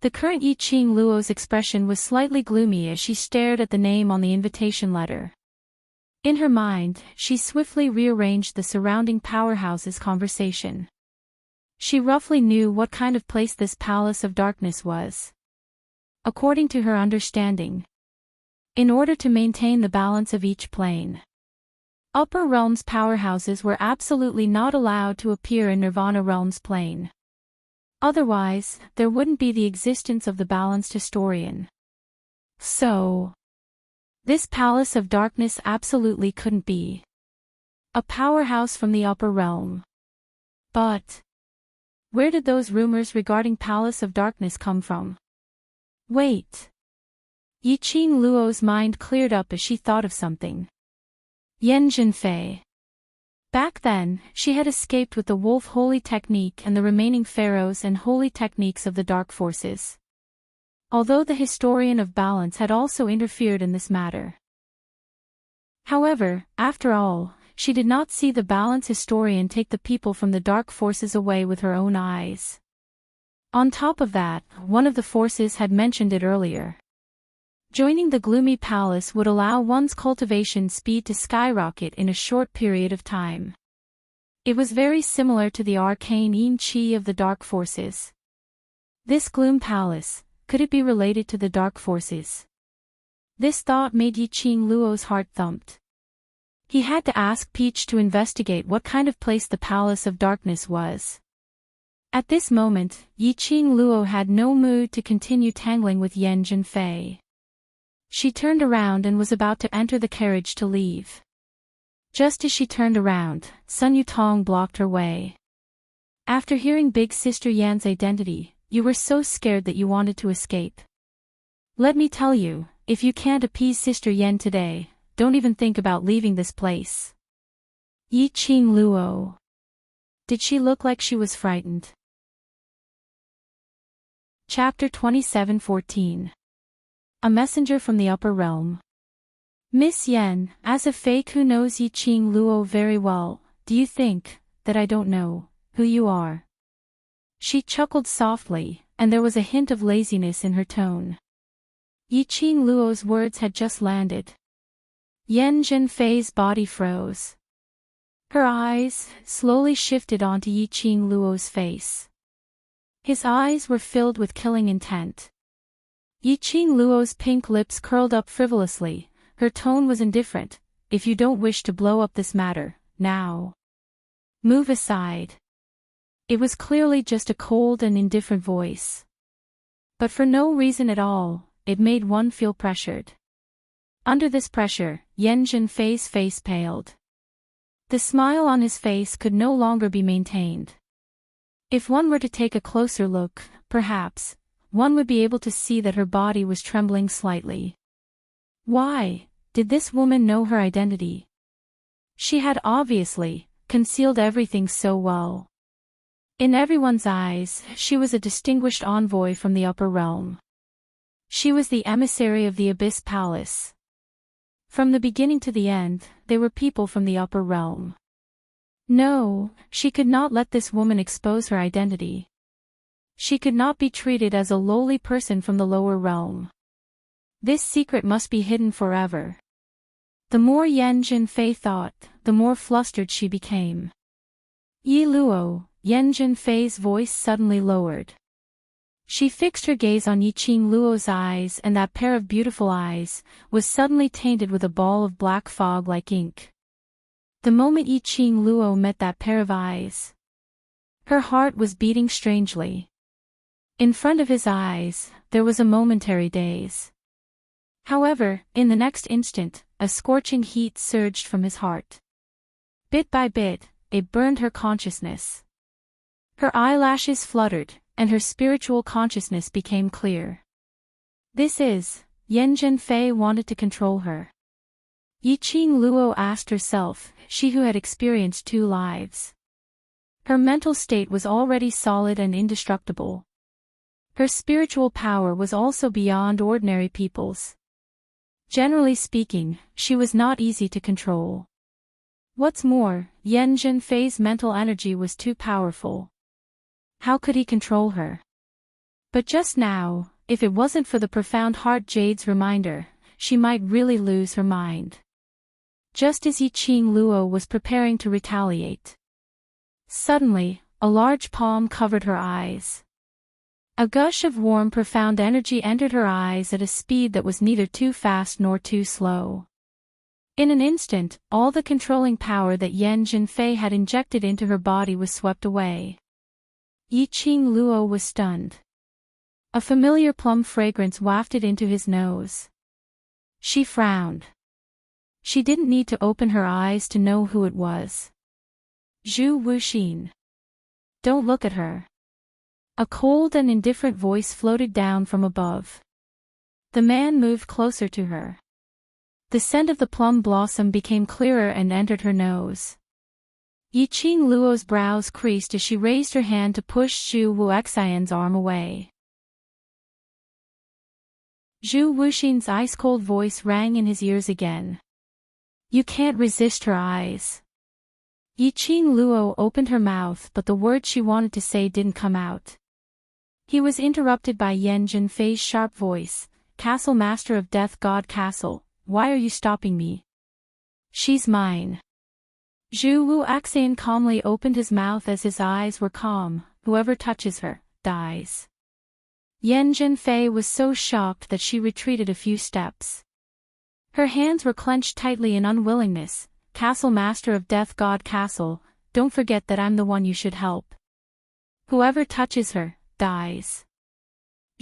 The current Yi Qing Luo's expression was slightly gloomy as she stared at the name on the invitation letter. In her mind, she swiftly rearranged the surrounding powerhouse's conversation. She roughly knew what kind of place this palace of darkness was. According to her understanding, in order to maintain the balance of each plane, upper realms powerhouses were absolutely not allowed to appear in Nirvana realms plane. Otherwise, there wouldn't be the existence of the balanced historian. So, this palace of darkness absolutely couldn't be a powerhouse from the upper realm. But where did those rumors regarding Palace of Darkness come from? Wait. Yi Qing Luo's mind cleared up as she thought of something. Yan Zhenfei. Back then, she had escaped with the wolf holy technique and the remaining pharaohs and holy techniques of the dark forces. Although the historian of balance had also interfered in this matter. However, after all, she did not see the balance historian take the people from the dark forces away with her own eyes. On top of that, one of the forces had mentioned it earlier. Joining the gloomy palace would allow one's cultivation speed to skyrocket in a short period of time. It was very similar to the arcane yin qi of the dark forces. This gloom palace, could it be related to the dark forces? This thought made Yi Qing Luo's heart thumped. He had to ask Peach to investigate what kind of place the Palace of Darkness was. At this moment, Yi Qing Luo had no mood to continue tangling with Yan Zhenfei. She turned around and was about to enter the carriage to leave. Just as she turned around, Sun Yutong blocked her way. After hearing Big Sister Yan's identity, you were so scared that you wanted to escape. Let me tell you, if you can't appease Sister Yan today, don't even think about leaving this place. Yi Qing Luo. Did she look like she was frightened? Chapter 27:14. A messenger from the upper realm. Miss Yan, as a fake who knows Yi Qing Luo very well, do you think that I don't know who you are? She chuckled softly, and there was a hint of laziness in her tone. Yi Qing Luo's words had just landed. Yan Zhenfei's body froze. Her eyes slowly shifted onto Yi Qing Luo's face. His eyes were filled with killing intent. Yi Qing Luo's pink lips curled up frivolously. Her tone was indifferent. If you don't wish to blow up this matter, now move aside. It was clearly just a cold and indifferent voice. But for no reason at all, it made one feel pressured. Under this pressure, Yan Zhenfei's face paled. The smile on his face could no longer be maintained. If one were to take a closer look, perhaps, one would be able to see that her body was trembling slightly. Why did this woman know her identity? She had obviously concealed everything so well. In everyone's eyes, she was a distinguished envoy from the upper realm. She was the emissary of the Abyss Palace. From the beginning to the end, they were people from the upper realm. No, she could not let this woman expose her identity. She could not be treated as a lowly person from the lower realm. This secret must be hidden forever. The more Yan Zhenfei thought, the more flustered she became. Yi Luo, Yan Zhenfei's voice suddenly lowered. She fixed her gaze on Yi Qing Luo's eyes, and that pair of beautiful eyes was suddenly tainted with a ball of black fog like ink. The moment Yi Qing Luo met that pair of eyes, her heart was beating strangely. In front of his eyes, there was a momentary daze. However, in the next instant, a scorching heat surged from his heart. Bit by bit, it burned her consciousness. Her eyelashes fluttered, and her spiritual consciousness became clear. This is, Yan Zhenfei wanted to control her. Yi Qing Luo asked herself, she who had experienced two lives. Her mental state was already solid and indestructible. Her spiritual power was also beyond ordinary people's. Generally speaking, she was not easy to control. What's more, Yan Zhenfei's mental energy was too powerful. How could he control her? But just now, if it wasn't for the profound heart jade's reminder, she might really lose her mind. Just as Yi Qing Luo was preparing to retaliate. Suddenly, a large palm covered her eyes. A gush of warm profound energy entered her eyes at a speed that was neither too fast nor too slow. In an instant, all the controlling power that Yan Zhenfei had injected into her body was swept away. Yi Qing Luo was stunned. A familiar plum fragrance wafted into his nose. She frowned. She didn't need to open her eyes to know who it was. Zhu Wuxin. Don't look at her. A cold and indifferent voice floated down from above. The man moved closer to her. The scent of the plum blossom became clearer and entered her nose. Yi Qing Luo's brows creased as she raised her hand to push Zhu Wuxian's arm away. Zhu Wuxin's ice-cold voice rang in his ears again. You can't resist her eyes. Yi Qing Luo opened her mouth, but the words she wanted to say didn't come out. He was interrupted by Yan Zhenfei's sharp voice. Castle Master of Death God Castle, why are you stopping me? She's mine. Zhu Wuxian calmly opened his mouth as his eyes were calm. Whoever touches her, dies. Yan Zhenfei was so shocked that she retreated a few steps. Her hands were clenched tightly in unwillingness. Castle Master of Death God Castle, don't forget that I'm the one you should help. Whoever touches her, dies.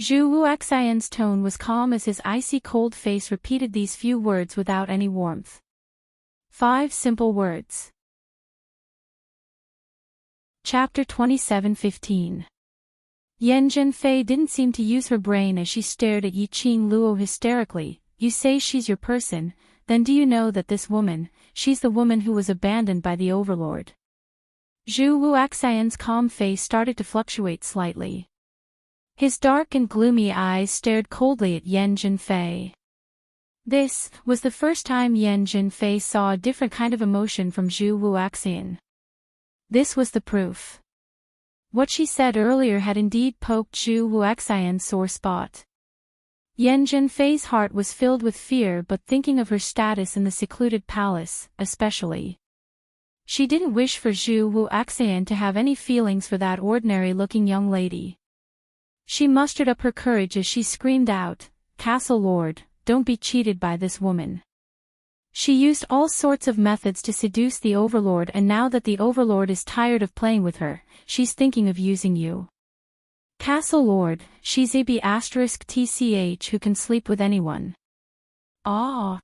Zhu Wuxian's tone was calm as his icy cold face repeated these few words without any warmth. 5 simple words. Chapter 27:15. Yan Zhenfei didn't seem to use her brain as she stared at Yi Qing Luo hysterically. You say she's your person, then do you know that this woman, she's the woman who was abandoned by the overlord? Zhu Wuxian's calm face started to fluctuate slightly. His dark and gloomy eyes stared coldly at Yan Zhenfei. This was the first time Yan Zhenfei saw a different kind of emotion from Zhu Wuxian. This was the proof. What she said earlier had indeed poked Zhu Wuxian's sore spot. Yan Zhenfei's heart was filled with fear, but thinking of her status in the secluded palace, especially. She didn't wish for Zhu Wuxian to have any feelings for that ordinary-looking young lady. She mustered up her courage as she screamed out, Castle Lord, don't be cheated by this woman. She used all sorts of methods to seduce the overlord, and now that the overlord is tired of playing with her, she's thinking of using you. Castle Lord, she's a B***TCH who can sleep with anyone. Ah!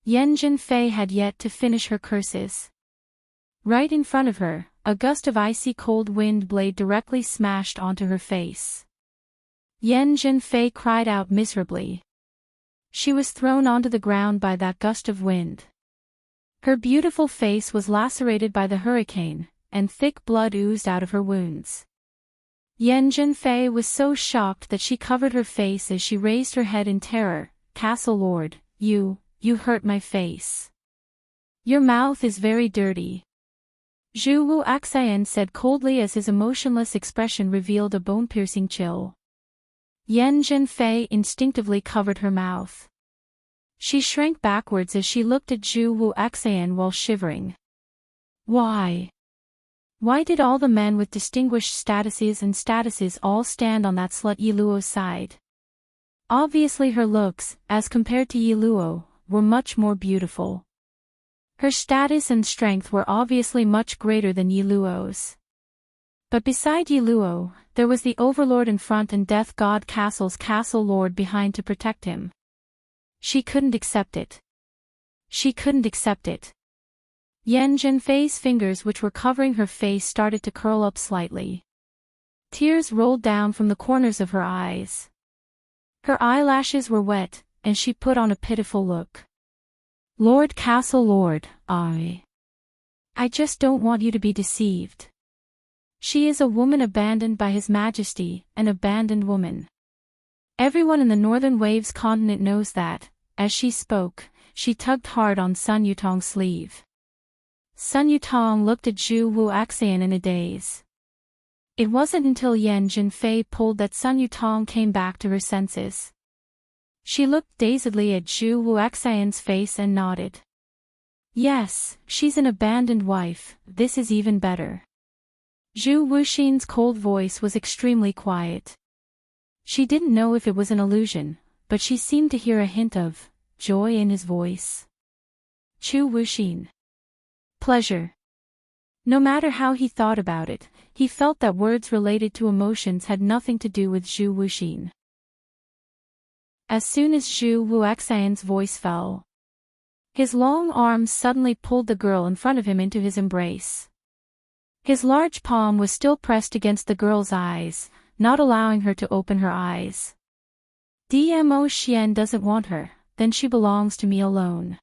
Yan Zhenfei had yet to finish her curses. Right in front of her, a gust of icy cold wind blade directly smashed onto her face. Yan Zhenfei cried out miserably. She was thrown onto the ground by that gust of wind. Her beautiful face was lacerated by the hurricane, and thick blood oozed out of her wounds. Yan Zhenfei was so shocked that she covered her face as she raised her head in terror. Castle Lord, you hurt my face. Your mouth is very dirty. Zhu Wuxian said coldly as his emotionless expression revealed a bone-piercing chill. Yan Zhenfei instinctively covered her mouth. She shrank backwards as she looked at Zhu Wuxian while shivering. Why? Why did all the men with distinguished statuses all stand on that slut Yi Luo's side? Obviously her looks, as compared to Yi Luo, were much more beautiful. Her status and strength were obviously much greater than Yi Luo's. But beside Yi Luo, there was the overlord in front and Death God Castle's castle lord behind to protect him. She couldn't accept it. She couldn't accept it. Yan Zhenfei's fingers, which were covering her face, started to curl up slightly. Tears rolled down from the corners of her eyes. Her eyelashes were wet, and she put on a pitiful look. Lord Castle Lord, I just don't want you to be deceived. She is a woman abandoned by His Majesty, an abandoned woman. Everyone in the Northern Waves continent knows that. As she spoke, she tugged hard on Sun Yutong's sleeve. Sun Yutong looked at Zhu Wuxian in a daze. It wasn't until Yan Zhenfei pulled that Sun Yutong came back to her senses. She looked dazedly at Zhu Wuxian's face and nodded. Yes, she's an abandoned wife, this is even better. Zhu Wuxian's cold voice was extremely quiet. She didn't know if it was an illusion, but she seemed to hear a hint of joy in his voice. Zhu Wuxian. Pleasure. No matter how he thought about it, he felt that words related to emotions had nothing to do with Zhu Wuxian. As soon as Zhu Wuxian's voice fell, his long arms suddenly pulled the girl in front of him into his embrace. His large palm was still pressed against the girl's eyes, not allowing her to open her eyes. Dmo Xian doesn't want her, then she belongs to me alone.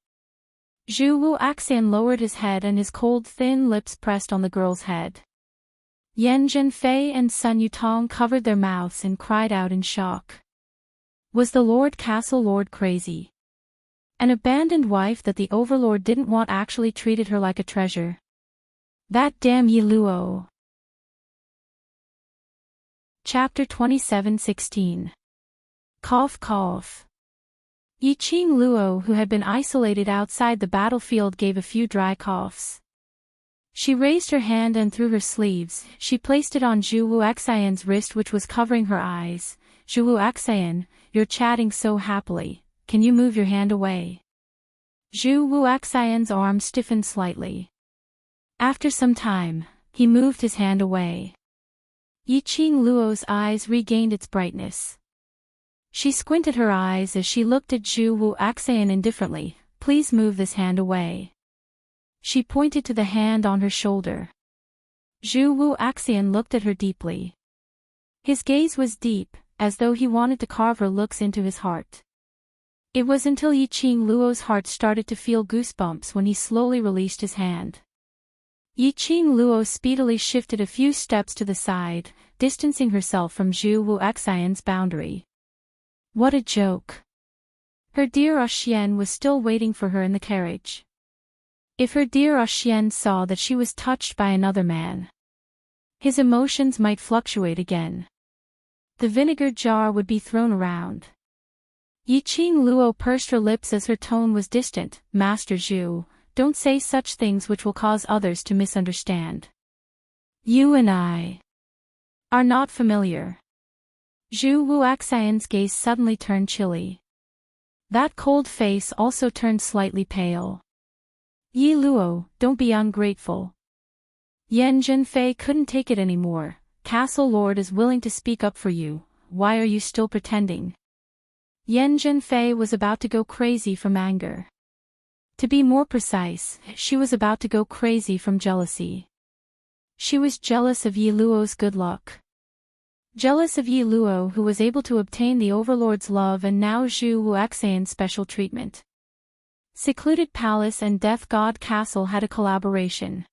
Zhu Wuxian lowered his head and his cold thin lips pressed on the girl's head. Yan Zhenfei and Sun Yutong covered their mouths and cried out in shock. Was the Lord Castle Lord crazy? An abandoned wife that the overlord didn't want actually treated her like a treasure. That damn Yi Luo. Chapter 27:16. Cough cough. Yiqing Luo, who had been isolated outside the battlefield, gave a few dry coughs. She raised her hand and through her sleeves, she placed it on Zhu Wuxian's wrist, which was covering her eyes. Zhu Wuxian, you're chatting so happily, can you move your hand away? Zhu Wuxian's arm stiffened slightly. After some time, he moved his hand away. Yiqing Luo's eyes regained its brightness. She squinted her eyes as she looked at Zhu Wuxian indifferently. Please move this hand away. She pointed to the hand on her shoulder. Zhu Wuxian looked at her deeply. His gaze was deep, as though he wanted to carve her looks into his heart. It was until Yiqing Luo's heart started to feel goosebumps when he slowly released his hand. Yiqing Luo speedily shifted a few steps to the side, distancing herself from Zhu Wuxian's boundary. What a joke. Her dear Oxian was still waiting for her in the carriage. If her dear Oxian saw that she was touched by another man, his emotions might fluctuate again. The vinegar jar would be thrown around. Yiqing Luo pursed her lips as her tone was distant. Master Zhu, don't say such things which will cause others to misunderstand. You and I are not familiar. Zhu Wuxian's gaze suddenly turned chilly. That cold face also turned slightly pale. Yi Luo, don't be ungrateful. Yan Zhenfei couldn't take it anymore. Castle Lord is willing to speak up for you, why are you still pretending? Yan Zhenfei was about to go crazy from anger. To be more precise, she was about to go crazy from jealousy. She was jealous of Yi Luo's good luck. Jealous of Yi Luo, who was able to obtain the overlord's love and now Zhu Wuxian's special treatment. Secluded Palace and Death God Castle had a collaboration.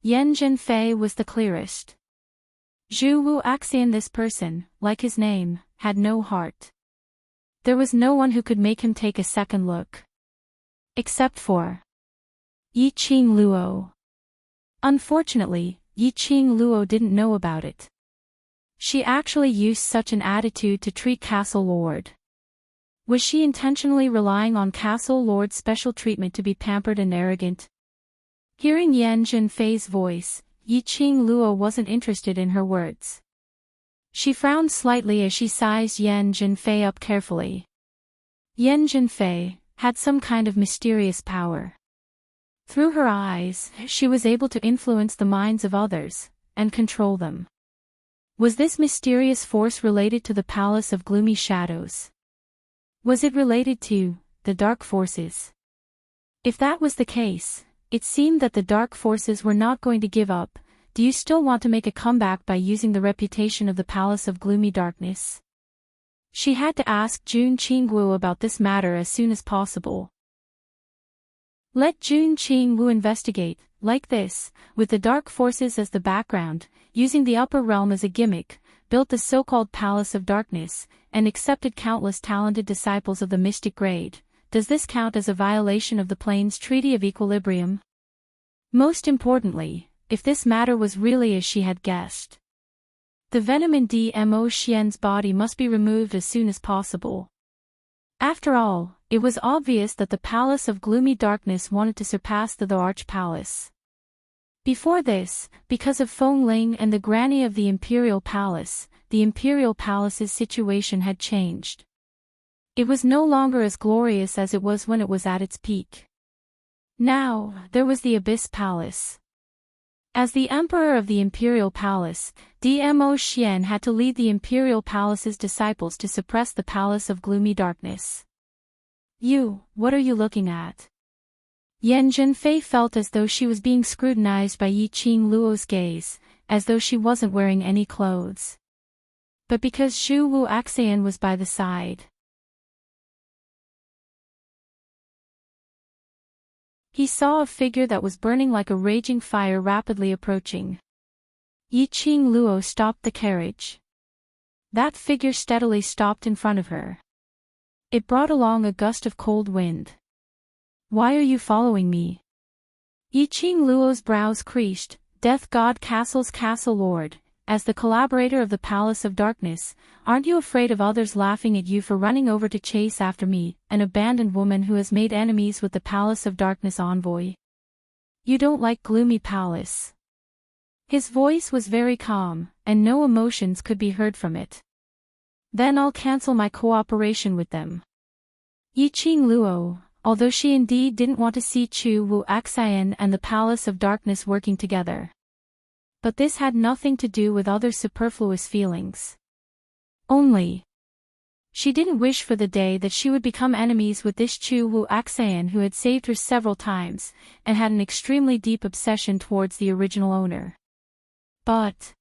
Yan Zhenfei was the clearest. Zhu Wuxian, this person, like his name, had no heart. There was no one who could make him take a second look. Except for Yiqing Luo. Unfortunately, Yiqing Luo didn't know about it. She actually used such an attitude to treat Castle Lord. Was she intentionally relying on Castle Lord's special treatment to be pampered and arrogant? Hearing Yan Zhenfei's voice, Yiqing Luo wasn't interested in her words. She frowned slightly as she sized Yan Zhenfei up carefully. Yan Zhenfei had some kind of mysterious power. Through her eyes, she was able to influence the minds of others, and control them. Was this mysterious force related to the Palace of Gloomy Shadows? Was it related to the dark forces? If that was the case, it seemed that the dark forces were not going to give up. Do you still want to make a comeback by using the reputation of the Palace of Gloomy Darkness? She had to ask Jun Qingwu about this matter as soon as possible. Let Jun Qingwu investigate, like this, with the dark forces as the background, using the upper realm as a gimmick, built the so-called Palace of Darkness, and accepted countless talented disciples of the mystic grade. Does this count as a violation of the Plane's Treaty of Equilibrium? Most importantly, if this matter was really as she had guessed, The venom in Dmo Xian's body must be removed as soon as possible. After all, it was obvious that the Palace of Gloomy Darkness wanted to surpass the Arch Palace. Before this, because of Feng Ling and the granny of the Imperial Palace, the Imperial Palace's situation had changed. It was no longer as glorious as it was when it was at its peak. Now, there was the Abyss Palace. As the Emperor of the Imperial Palace, Dmo Xian had to lead the Imperial Palace's disciples to suppress the Palace of Gloomy Darkness. What are you looking at? Yan Zhenfei felt as though she was being scrutinized by Yi Qing Luo's gaze, as though she wasn't wearing any clothes. But because Zhu Wu Axian was by the side, he saw a figure that was burning like a raging fire rapidly approaching. Yi Qing Luo stopped the carriage. That figure steadily stopped in front of her. It brought along a gust of cold wind. Why are you following me? Yi Qing Luo's brows creased. Death God Castle's Castle Lord, as the collaborator of the Palace of Darkness, aren't you afraid of others laughing at you for running over to chase after me, an abandoned woman who has made enemies with the Palace of Darkness envoy? You don't like Gloomy Palace. His voice was very calm, and no emotions could be heard from it. Then I'll cancel my cooperation with them. Yi Qing Luo, although she indeed didn't want to see Zhu Wu Axian and the Palace of Darkness working together. But this had nothing to do with other superfluous feelings. Only, she didn't wish for the day that she would become enemies with this Zhu Wu Axian who had saved her several times, and had an extremely deep obsession towards the original owner. But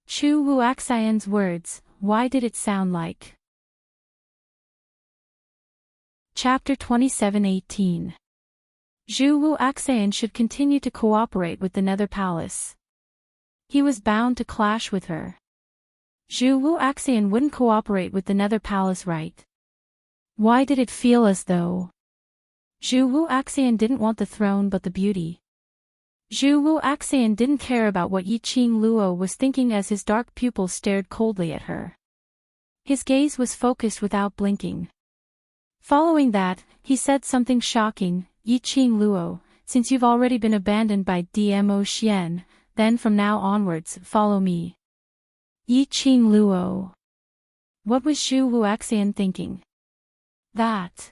Zhu Wu Axian's words, why did it sound like? Chapter 27:18. Zhu Wu Axian should continue to cooperate with the Nether Palace. He was bound to clash with her. Zhu Wu Axian wouldn't cooperate with the Nether Palace, right? Why did it feel as though Zhu Wu Axian didn't want the throne but the beauty? Zhu Wu Axian didn't care about what Yi Qing Luo was thinking as his dark pupils stared coldly at her. His gaze was focused without blinking. Following that, he said something shocking. Yi Qing Luo, since you've already been abandoned by Dmo Xian, then from now onwards, follow me. Yi Qing Luo. What was Zhu Wu Axian thinking? That.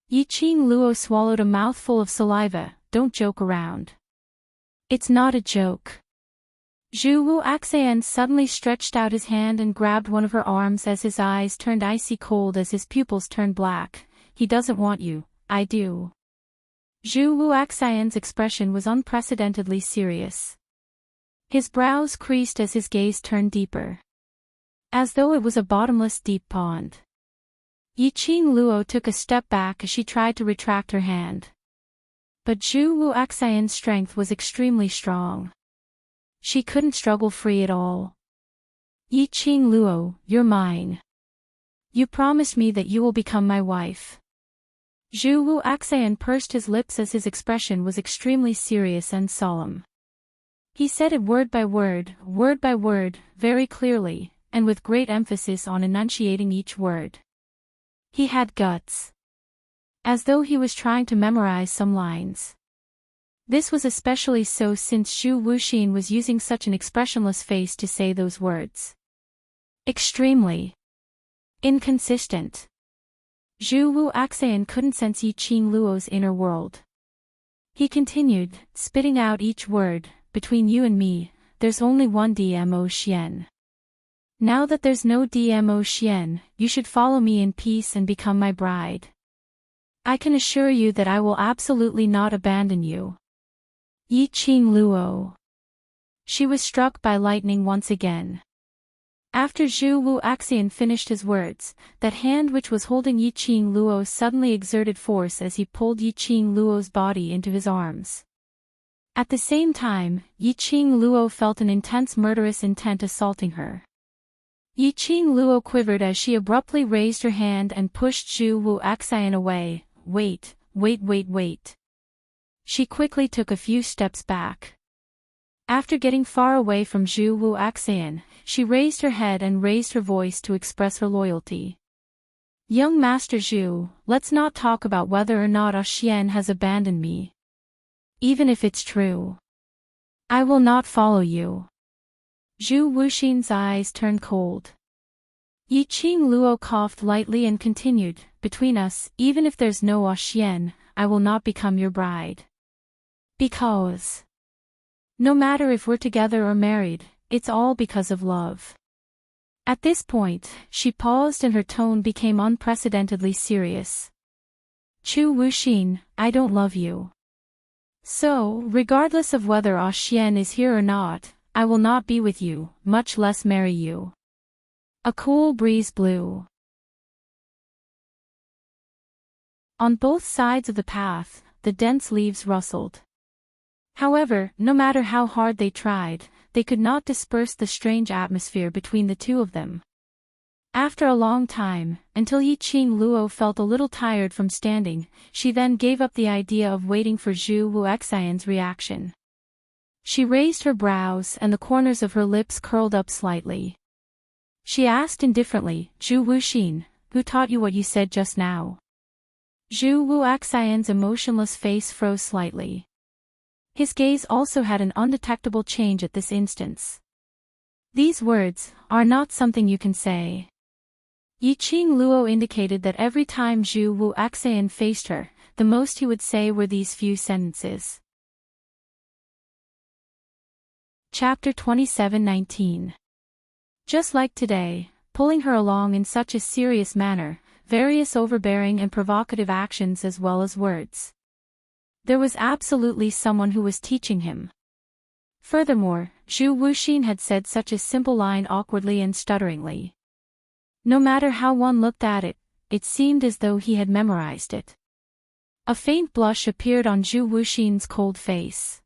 Yi Qing Luo swallowed a mouthful of saliva. Don't joke around. It's not a joke. Zhu Wu Axian suddenly stretched out his hand and grabbed one of her arms as his eyes turned icy cold as his pupils turned black. He doesn't want you, I do. Zhu Wu Axian's expression was unprecedentedly serious. His brows creased as his gaze turned deeper. As though it was a bottomless deep pond. Yi Qing Luo took a step back as she tried to retract her hand. But Zhu Wu Axian's strength was extremely strong. She couldn't struggle free at all. Yi Qing Luo, you're mine. You promised me that you will become my wife. Zhu Wu Axian pursed his lips as his expression was extremely serious and solemn. He said it word by word, very clearly, and with great emphasis on enunciating each word. He had guts. As though he was trying to memorize some lines. This was especially so since Zhu Wuxian was using such an expressionless face to say those words. Extremely inconsistent. Zhu Wu Axian couldn't sense Yi Qing Luo's inner world. He continued, spitting out each word, between you and me, there's only one Dmo Xian. Now that there's no Dmo Xian, you should follow me in peace and become my bride. I can assure you that I will absolutely not abandon you. Yi Qing Luo. She was struck by lightning once again. After Zhu Wu Axian finished his words, that hand which was holding Yi Qing Luo suddenly exerted force as he pulled Yi Qing Luo's body into his arms. At the same time, Yi Qing Luo felt an intense murderous intent assaulting her. Yi Qing Luo quivered as she abruptly raised her hand and pushed Zhu Wu Axian away. Wait. She quickly took a few steps back. After getting far away from Zhu Wu Axian, she raised her head and raised her voice to express her loyalty. Young Master Zhu, let's not talk about whether or not Xian has abandoned me. Even if it's true, I will not follow you. Zhu Wuxin's eyes turned cold. Yi Qing Luo coughed lightly and continued, between us, even if there's no Xian, I will not become your bride. Because no matter if we're together or married, it's all because of love. At this point, she paused and her tone became unprecedentedly serious. Chu Wuxin, I don't love you. So, regardless of whether Xian is here or not, I will not be with you, much less marry you. A cool breeze blew. On both sides of the path, the dense leaves rustled. However, no matter how hard they tried, they could not disperse the strange atmosphere between the two of them. After a long time, until Yi Qing Luo felt a little tired from standing, she then gave up the idea of waiting for Zhu Wu Xian's reaction. She raised her brows and the corners of her lips curled up slightly. She asked indifferently, Zhu Wuxin, who taught you what you said just now? Zhu Wu Xian's emotionless face froze slightly. His gaze also had an undetectable change at this instance. These words are not something you can say. Yi Qing Luo indicated that every time Zhu Wu Xian faced her, the most he would say were these few sentences. Chapter 27:19. Just like today, pulling her along in such a serious manner, various overbearing and provocative actions as well as words. There was absolutely someone who was teaching him. Furthermore, Zhu Wuxin had said such a simple line awkwardly and stutteringly. No matter how one looked at it, it seemed as though he had memorized it. A faint blush appeared on Zhu Wuxin's cold face.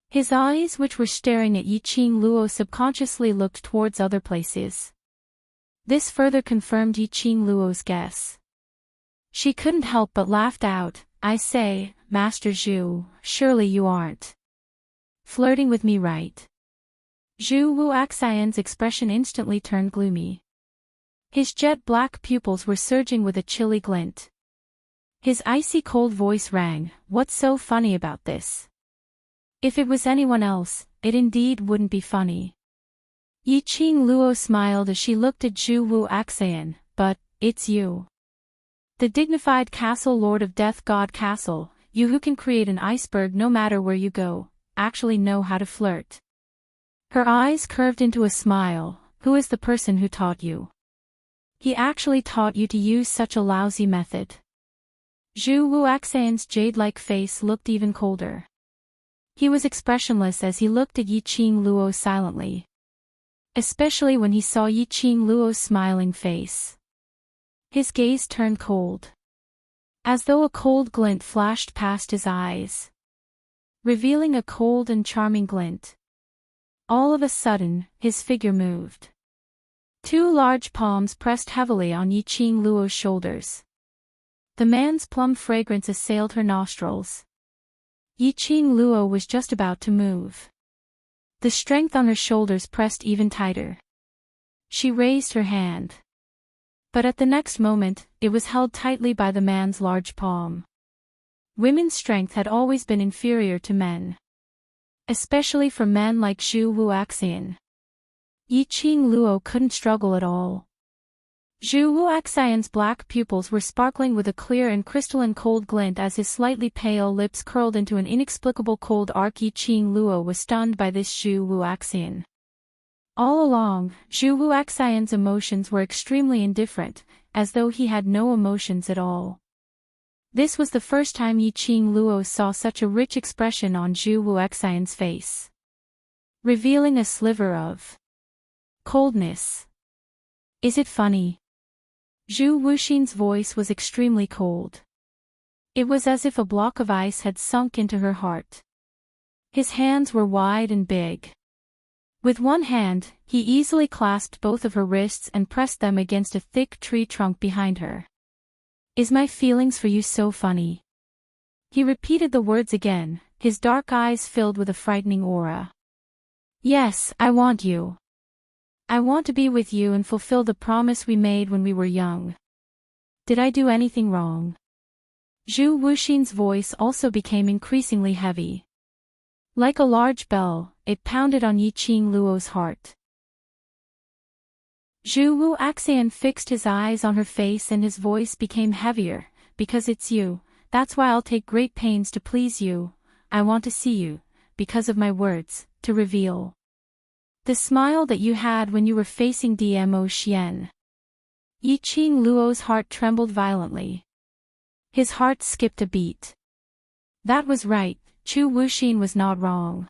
His eyes, which were staring at Yi Qing Luo, subconsciously looked towards other places. This further confirmed Yi Qing Luo's guess. She couldn't help but laughed out, I say, Master Zhu, surely you aren't flirting with me, right? Zhu Wu Xian's expression instantly turned gloomy. His jet-black pupils were surging with a chilly glint. His icy cold voice rang, what's so funny about this? If it was anyone else, it indeed wouldn't be funny. Yi Qing Luo smiled as she looked at Zhu Wu Xian, but, it's you. The dignified castle lord of Death God Castle, you who can create an iceberg no matter where you go, actually know how to flirt. Her eyes curved into a smile, who is the person who taught you? He actually taught you to use such a lousy method. Zhu Wu Xian's jade-like face looked even colder. He was expressionless as he looked at Yi Qing Luo silently. Especially when he saw Yi Qing Luo's smiling face. His gaze turned cold. As though a cold glint flashed past his eyes. Revealing a cold and charming glint. All of a sudden, his figure moved. Two large palms pressed heavily on Yi Qing Luo's shoulders. The man's plum fragrance assailed her nostrils. Yi Qing Luo was just about to move. The strength on her shoulders pressed even tighter. She raised her hand. But at the next moment, it was held tightly by the man's large palm. Women's strength had always been inferior to men. Especially for men like Zhu Wu Xian. Yi Qing Luo couldn't struggle at all. Zhu Wu Xian's black pupils were sparkling with a clear and crystalline cold glint as his slightly pale lips curled into an inexplicable cold arc. Yi Qing Luo was stunned by this Zhu Wu Xian. All along, Zhu Wu Xian's emotions were extremely indifferent, as though he had no emotions at all. This was the first time Yi Qing Luo saw such a rich expression on Zhu Wu Xian's face. Revealing a sliver of coldness. Is it funny? Zhu Wuxin's voice was extremely cold. It was as if a block of ice had sunk into her heart. His hands were wide and big. With one hand, he easily clasped both of her wrists and pressed them against a thick tree trunk behind her. Is my feelings for you so funny? He repeated the words again, his dark eyes filled with a frightening aura. Yes, I want you. I want to be with you and fulfill the promise we made when we were young. Did I do anything wrong? Zhu Wuxin's voice also became increasingly heavy. Like a large bell, it pounded on Yiqing Luo's heart. Zhu Wuaxian fixed his eyes on her face and his voice became heavier. Because it's you, that's why I'll take great pains to please you. I want to see you, because of my words, to reveal the smile that you had when you were facing Dmo Xian. Yiqing Luo's heart trembled violently. His heart skipped a beat. That was right, Zhu Wuxin was not wrong.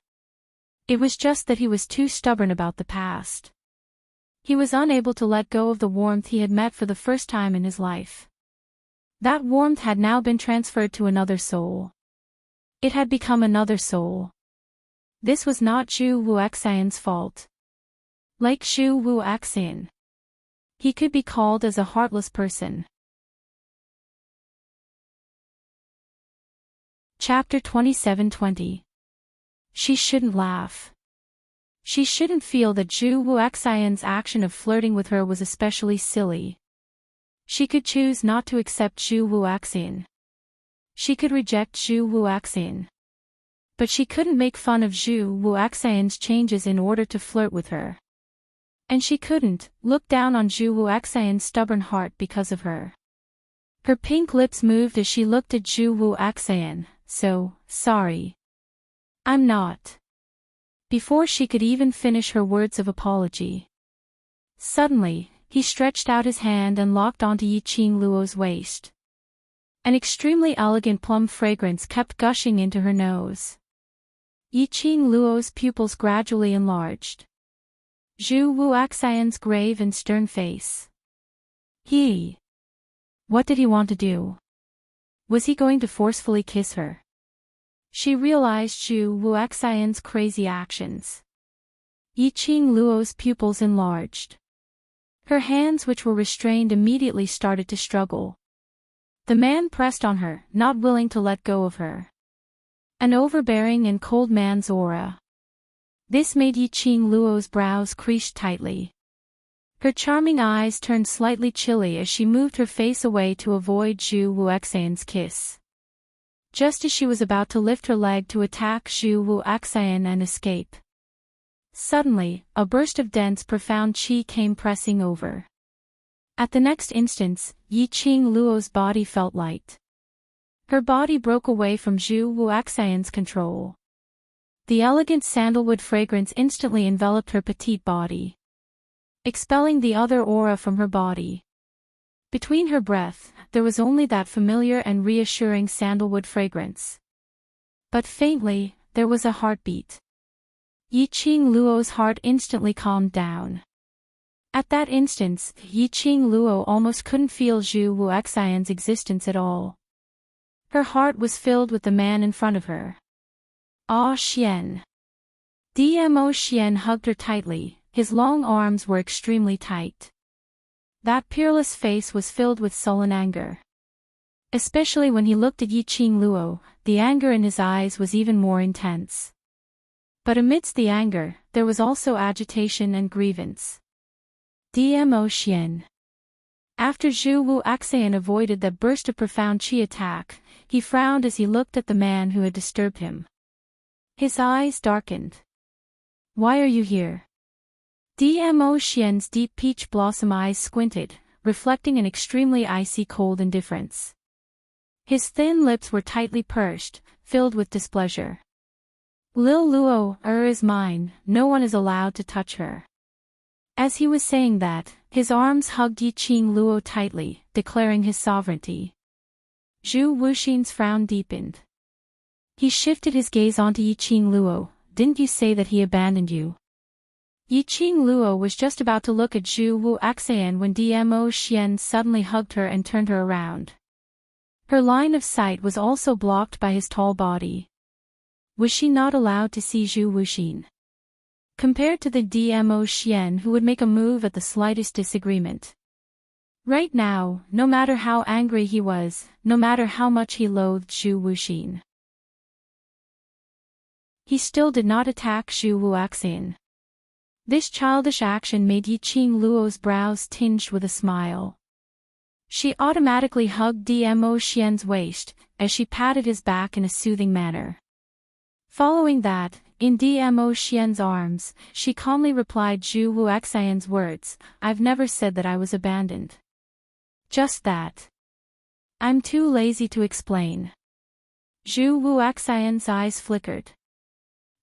It was just that he was too stubborn about the past. He was unable to let go of the warmth he had met for the first time in his life. That warmth had now been transferred to another soul. It had become another soul. This was not Zhu Wuaxian's fault. Like Zhu Wuaxian, he could be called as a heartless person. Chapter 27:20. She shouldn't laugh. She shouldn't feel that Zhu Wuaxian's action of flirting with her was especially silly. She could choose not to accept Zhu Wuaxian. She could reject Zhu Wuaxian. But she couldn't make fun of Zhu Wuaxian's changes in order to flirt with her. And she couldn't look down on Zhu Wuaxian's stubborn heart because of her. Her pink lips moved as she looked at Zhu Wuaxian. So, sorry. I'm not. Before she could even finish her words of apology. Suddenly, he stretched out his hand and locked onto Yiqing Luo's waist. An extremely elegant plum fragrance kept gushing into her nose. Yiqing Luo's pupils gradually enlarged. Zhu Wuaxian's grave and stern face. What did he want to do? Was he going to forcefully kiss her? She realized Zhu Wuaxian's crazy actions. Yiqing Luo's pupils enlarged. Her hands, which were restrained, immediately started to struggle. The man pressed on her, not willing to let go of her. An overbearing and cold man's aura. This made Yiqing Luo's brows crease tightly. Her charming eyes turned slightly chilly as she moved her face away to avoid Zhu Wuaxian's kiss. Just as she was about to lift her leg to attack Zhu Wuaxian and escape. Suddenly, a burst of dense, profound qi came pressing over. At the next instant, Yiqing Luo's body felt light. Her body broke away from Zhu Wuaxian's control. The elegant sandalwood fragrance instantly enveloped her petite body, expelling the other aura from her body. Between her breath, there was only that familiar and reassuring sandalwood fragrance. But faintly, there was a heartbeat. Yiqing Luo's heart instantly calmed down. At that instant, Yiqing Luo almost couldn't feel Zhu Wuaxian's existence at all. Her heart was filled with the man in front of her. Ah Xian. Dmo Xian hugged her tightly, his long arms were extremely tight. That peerless face was filled with sullen anger. Especially when he looked at Yiqing Luo, the anger in his eyes was even more intense. But amidst the anger, there was also agitation and grievance. Dmo Xian. After Zhu Wuaxian avoided that burst of profound qi attack, he frowned as he looked at the man who had disturbed him. His eyes darkened. Why are you here? Dmo Xian's deep peach blossom eyes squinted, reflecting an extremely icy cold indifference. His thin lips were tightly pursed, filled with displeasure. Lil Luo, is mine, no one is allowed to touch her. As he was saying that, his arms hugged Yiqing Luo tightly, declaring his sovereignty. Zhu Wuxin's frown deepened. He shifted his gaze onto Yiqing Luo. Didn't you say that he abandoned you? Yiqing Luo was just about to look at Zhu Wuaxian when Dmo Xian suddenly hugged her and turned her around. Her line of sight was also blocked by his tall body. Was she not allowed to see Zhu Wuxin? Compared to the Dmo Xian who would make a move at the slightest disagreement. Right now, no matter how angry he was, no matter how much he loathed Zhu Wuxin, he still did not attack Zhu Wuaxian. This childish action made Yiqing Luo's brows tinged with a smile. She automatically hugged Dmo Xian's waist, as she patted his back in a soothing manner. Following that, in Dmo Xian's arms, she calmly replied Zhu Wuxian's words, "I've never said that I was abandoned. Just that. I'm too lazy to explain." Zhu Wuxian's eyes flickered.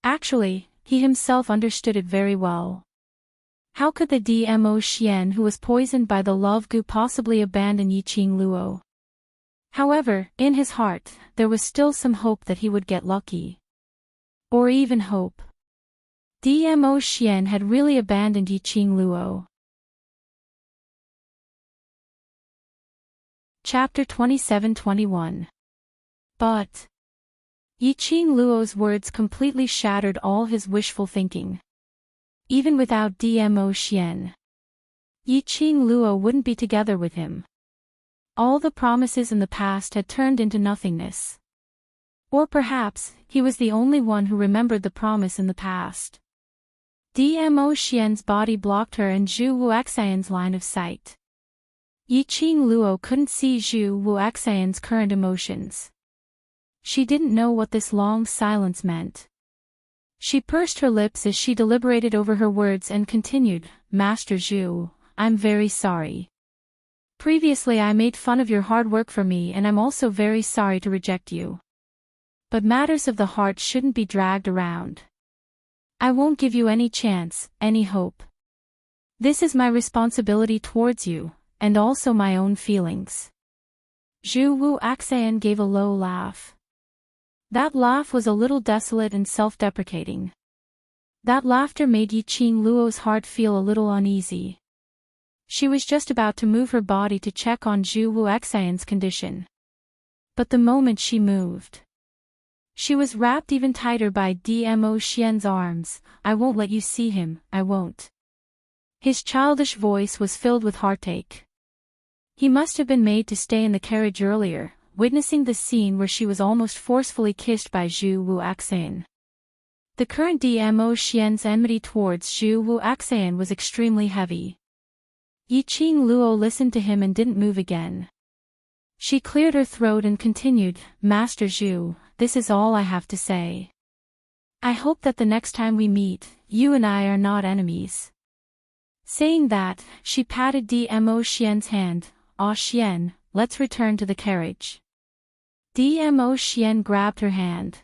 Actually, he himself understood it very well. How could the Dmo Xian who was poisoned by the love goo possibly abandon Yiqing Luo? However, in his heart, there was still some hope that he would get lucky. Or even hope. Dmo Xian had really abandoned Yiqing Luo. Chapter 27-21. But Yiqing Luo's words completely shattered all his wishful thinking. Even without Dmo Xian, Yiqing Luo wouldn't be together with him. All the promises in the past had turned into nothingness. Or perhaps, he was the only one who remembered the promise in the past. Dmo Xian's body blocked her and Zhu Wuxian's line of sight. Yiqing Luo couldn't see Zhu Wuxian's current emotions. She didn't know what this long silence meant. She pursed her lips as she deliberated over her words and continued, "Master Zhu, I'm very sorry. Previously I made fun of your hard work for me and I'm also very sorry to reject you. But matters of the heart shouldn't be dragged around. I won't give you any chance, any hope. This is my responsibility towards you, and also my own feelings." Zhu Wuxian gave a low laugh. That laugh was a little desolate and self-deprecating. That laughter made Yiqing Luo's heart feel a little uneasy. She was just about to move her body to check on Zhu Wuxian's condition. But the moment she moved, she was wrapped even tighter by Dmo Xian's arms. "I won't let you see him, I won't." His childish voice was filled with heartache. He must have been made to stay in the carriage earlier, witnessing the scene where she was almost forcefully kissed by Zhu Wuxian. The current Dmo Xian's enmity towards Zhu Wuxian was extremely heavy. Yiqing Luo listened to him and didn't move again. She cleared her throat and continued, "Master Zhu, this is all I have to say. I hope that the next time we meet, you and I are not enemies." Saying that, she patted Dmo Xian's hand. "Ah Xian, let's return to the carriage." Dmo Xian grabbed her hand.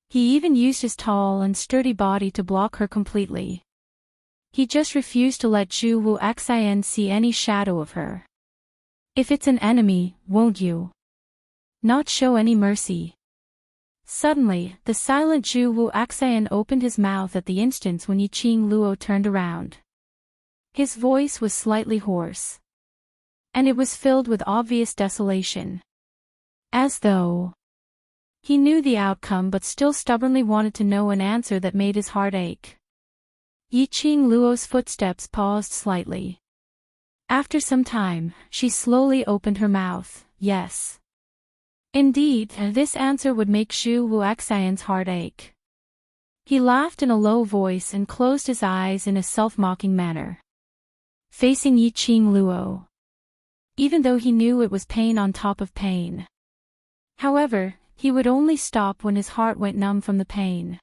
He even used his tall and sturdy body to block her completely. He just refused to let Zhu Wuxian see any shadow of her. "If it's an enemy, won't you not show any mercy?" Suddenly, the silent Zhu Wuxian opened his mouth at the instant when Yiqing Luo turned around. His voice was slightly hoarse. And it was filled with obvious desolation. As though he knew the outcome but still stubbornly wanted to know an answer that made his heart ache. Yiqing Luo's footsteps paused slightly. After some time, she slowly opened her mouth. Yes. Indeed, this answer would make Zhu Wuxian's heart ache. He laughed in a low voice and closed his eyes in a self-mocking manner. Facing Yiqing Luo. Even though he knew it was pain on top of pain. However, he would only stop when his heart went numb from the pain.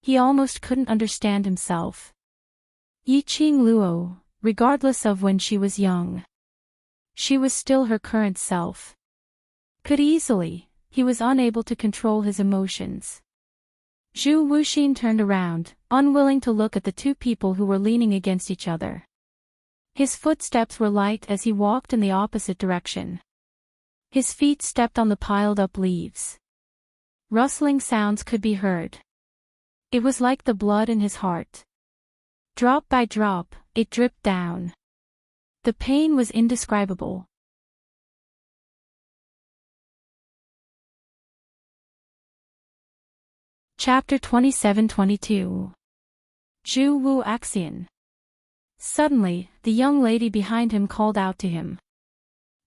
He almost couldn't understand himself. Yiqing Luo, regardless of when she was young, she was still her current self. Could easily, he was unable to control his emotions. Zhu Wuxian turned around, unwilling to look at the two people who were leaning against each other. His footsteps were light as he walked in the opposite direction. His feet stepped on the piled-up leaves. Rustling sounds could be heard. It was like the blood in his heart. Drop by drop, it dripped down. The pain was indescribable. Chapter 27-22. Zhu Wuxian. Suddenly, the young lady behind him called out to him.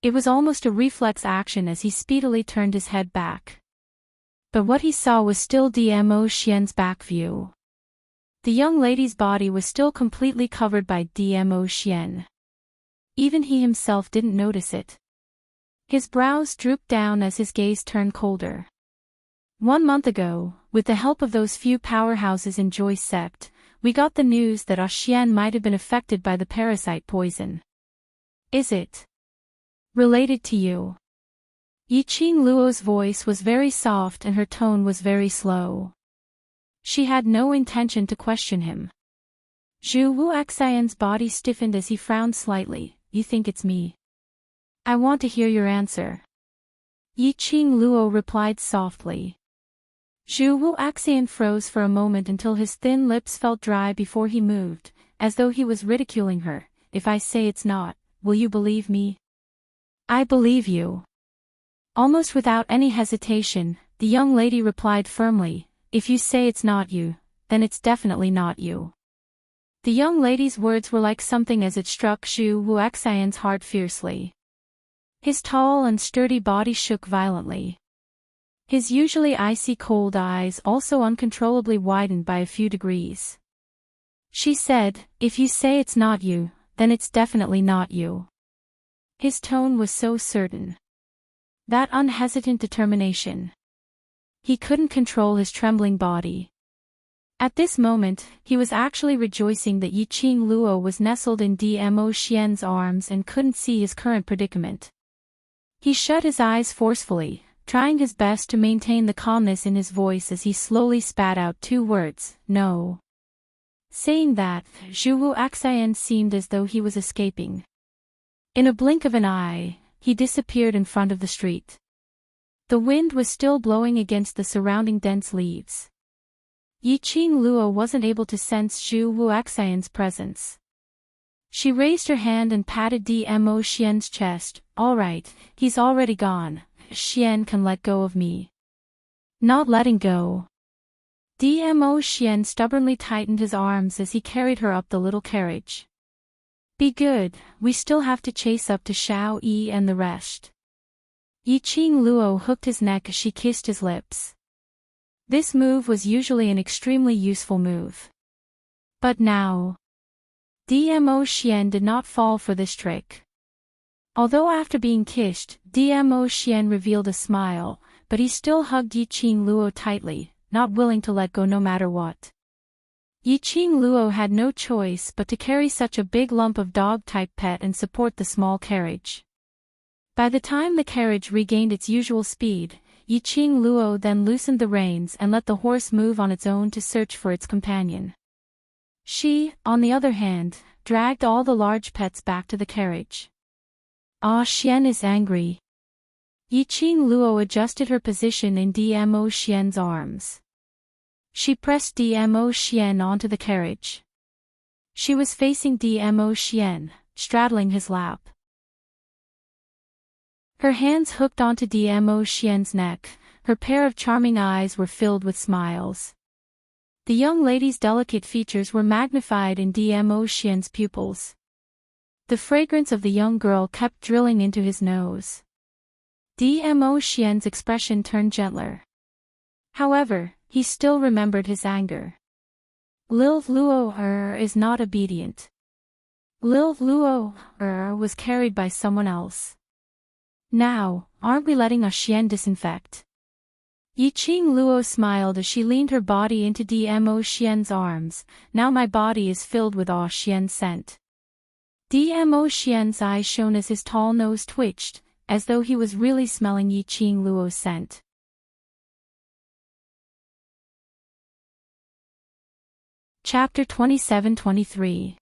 It was almost a reflex action as he speedily turned his head back. But what he saw was still Dmo Xian's back view. The young lady's body was still completely covered by DMO Xian. Even he himself didn't notice it. His brows drooped down as his gaze turned colder. 1 month ago, with the help of those few powerhouses in Joy's sept, we got the news that Xian might have been affected by the parasite poison. Is it related to you? Yiqing Luo's voice was very soft and her tone was very slow. She had no intention to question him. Zhu Wuxian's body stiffened as he frowned slightly. You think it's me? I want to hear your answer. Yiqing Luo replied softly. Zhu Wuxian froze for a moment until his thin lips felt dry before he moved, as though he was ridiculing her. If I say it's not, will you believe me? I believe you. Almost without any hesitation, the young lady replied firmly, if you say it's not you, then it's definitely not you. The young lady's words were like something as it struck Zhu Wuxian's heart fiercely. His tall and sturdy body shook violently. His usually icy cold eyes also uncontrollably widened by a few degrees. She said, if you say it's not you, then it's definitely not you. His tone was so certain. That unhesitant determination. He couldn't control his trembling body. At this moment, he was actually rejoicing that Yiqing Luo was nestled in DMO Xian's arms and couldn't see his current predicament. He shut his eyes forcefully, trying his best to maintain the calmness in his voice as he slowly spat out 2 words, no. Saying that, Zhu Wuxian seemed as though he was escaping. In a blink of an eye, he disappeared in front of the street. The wind was still blowing against the surrounding dense leaves. Yiqing Luo wasn't able to sense Zhu Wuxian's presence. She raised her hand and patted DMO Xian's chest. All right, he's already gone. Xian can let go of me. Not letting go. DMO Xian stubbornly tightened his arms as he carried her up the little carriage. Be good, we still have to chase up to Xiao Yi and the rest. Yiqing Luo hooked his neck as she kissed his lips. This move was usually an extremely useful move. But now, DMO Xian did not fall for this trick. Although after being kissed, DMO Xian revealed a smile, but he still hugged Yiqing Luo tightly, not willing to let go no matter what. Yiqing Luo had no choice but to carry such a big lump of dog-type pet and support the small carriage. By the time the carriage regained its usual speed, Yiqing Luo then loosened the reins and let the horse move on its own to search for its companion. She, on the other hand, dragged all the large pets back to the carriage. Xian is angry. Yiqing Luo adjusted her position in DMO Xian's arms. She pressed DMO Xian onto the carriage. She was facing DMO Xian, straddling his lap. Her hands hooked onto DMO Xian's neck, her pair of charming eyes were filled with smiles. The young lady's delicate features were magnified in DMO Xian's pupils. The fragrance of the young girl kept drilling into his nose. DMO Xian's expression turned gentler. However, he still remembered his anger. Lil Luo is not obedient. Lil Luo was carried by someone else. Now, aren't we letting Xian disinfect? Yiqing Luo smiled as she leaned her body into DMO Xian's arms. Now my body is filled with Xian's scent. DMO Xian's eyes shone as his tall nose twitched, as though he was really smelling Yiqing Luo's scent. Chapter 27-23.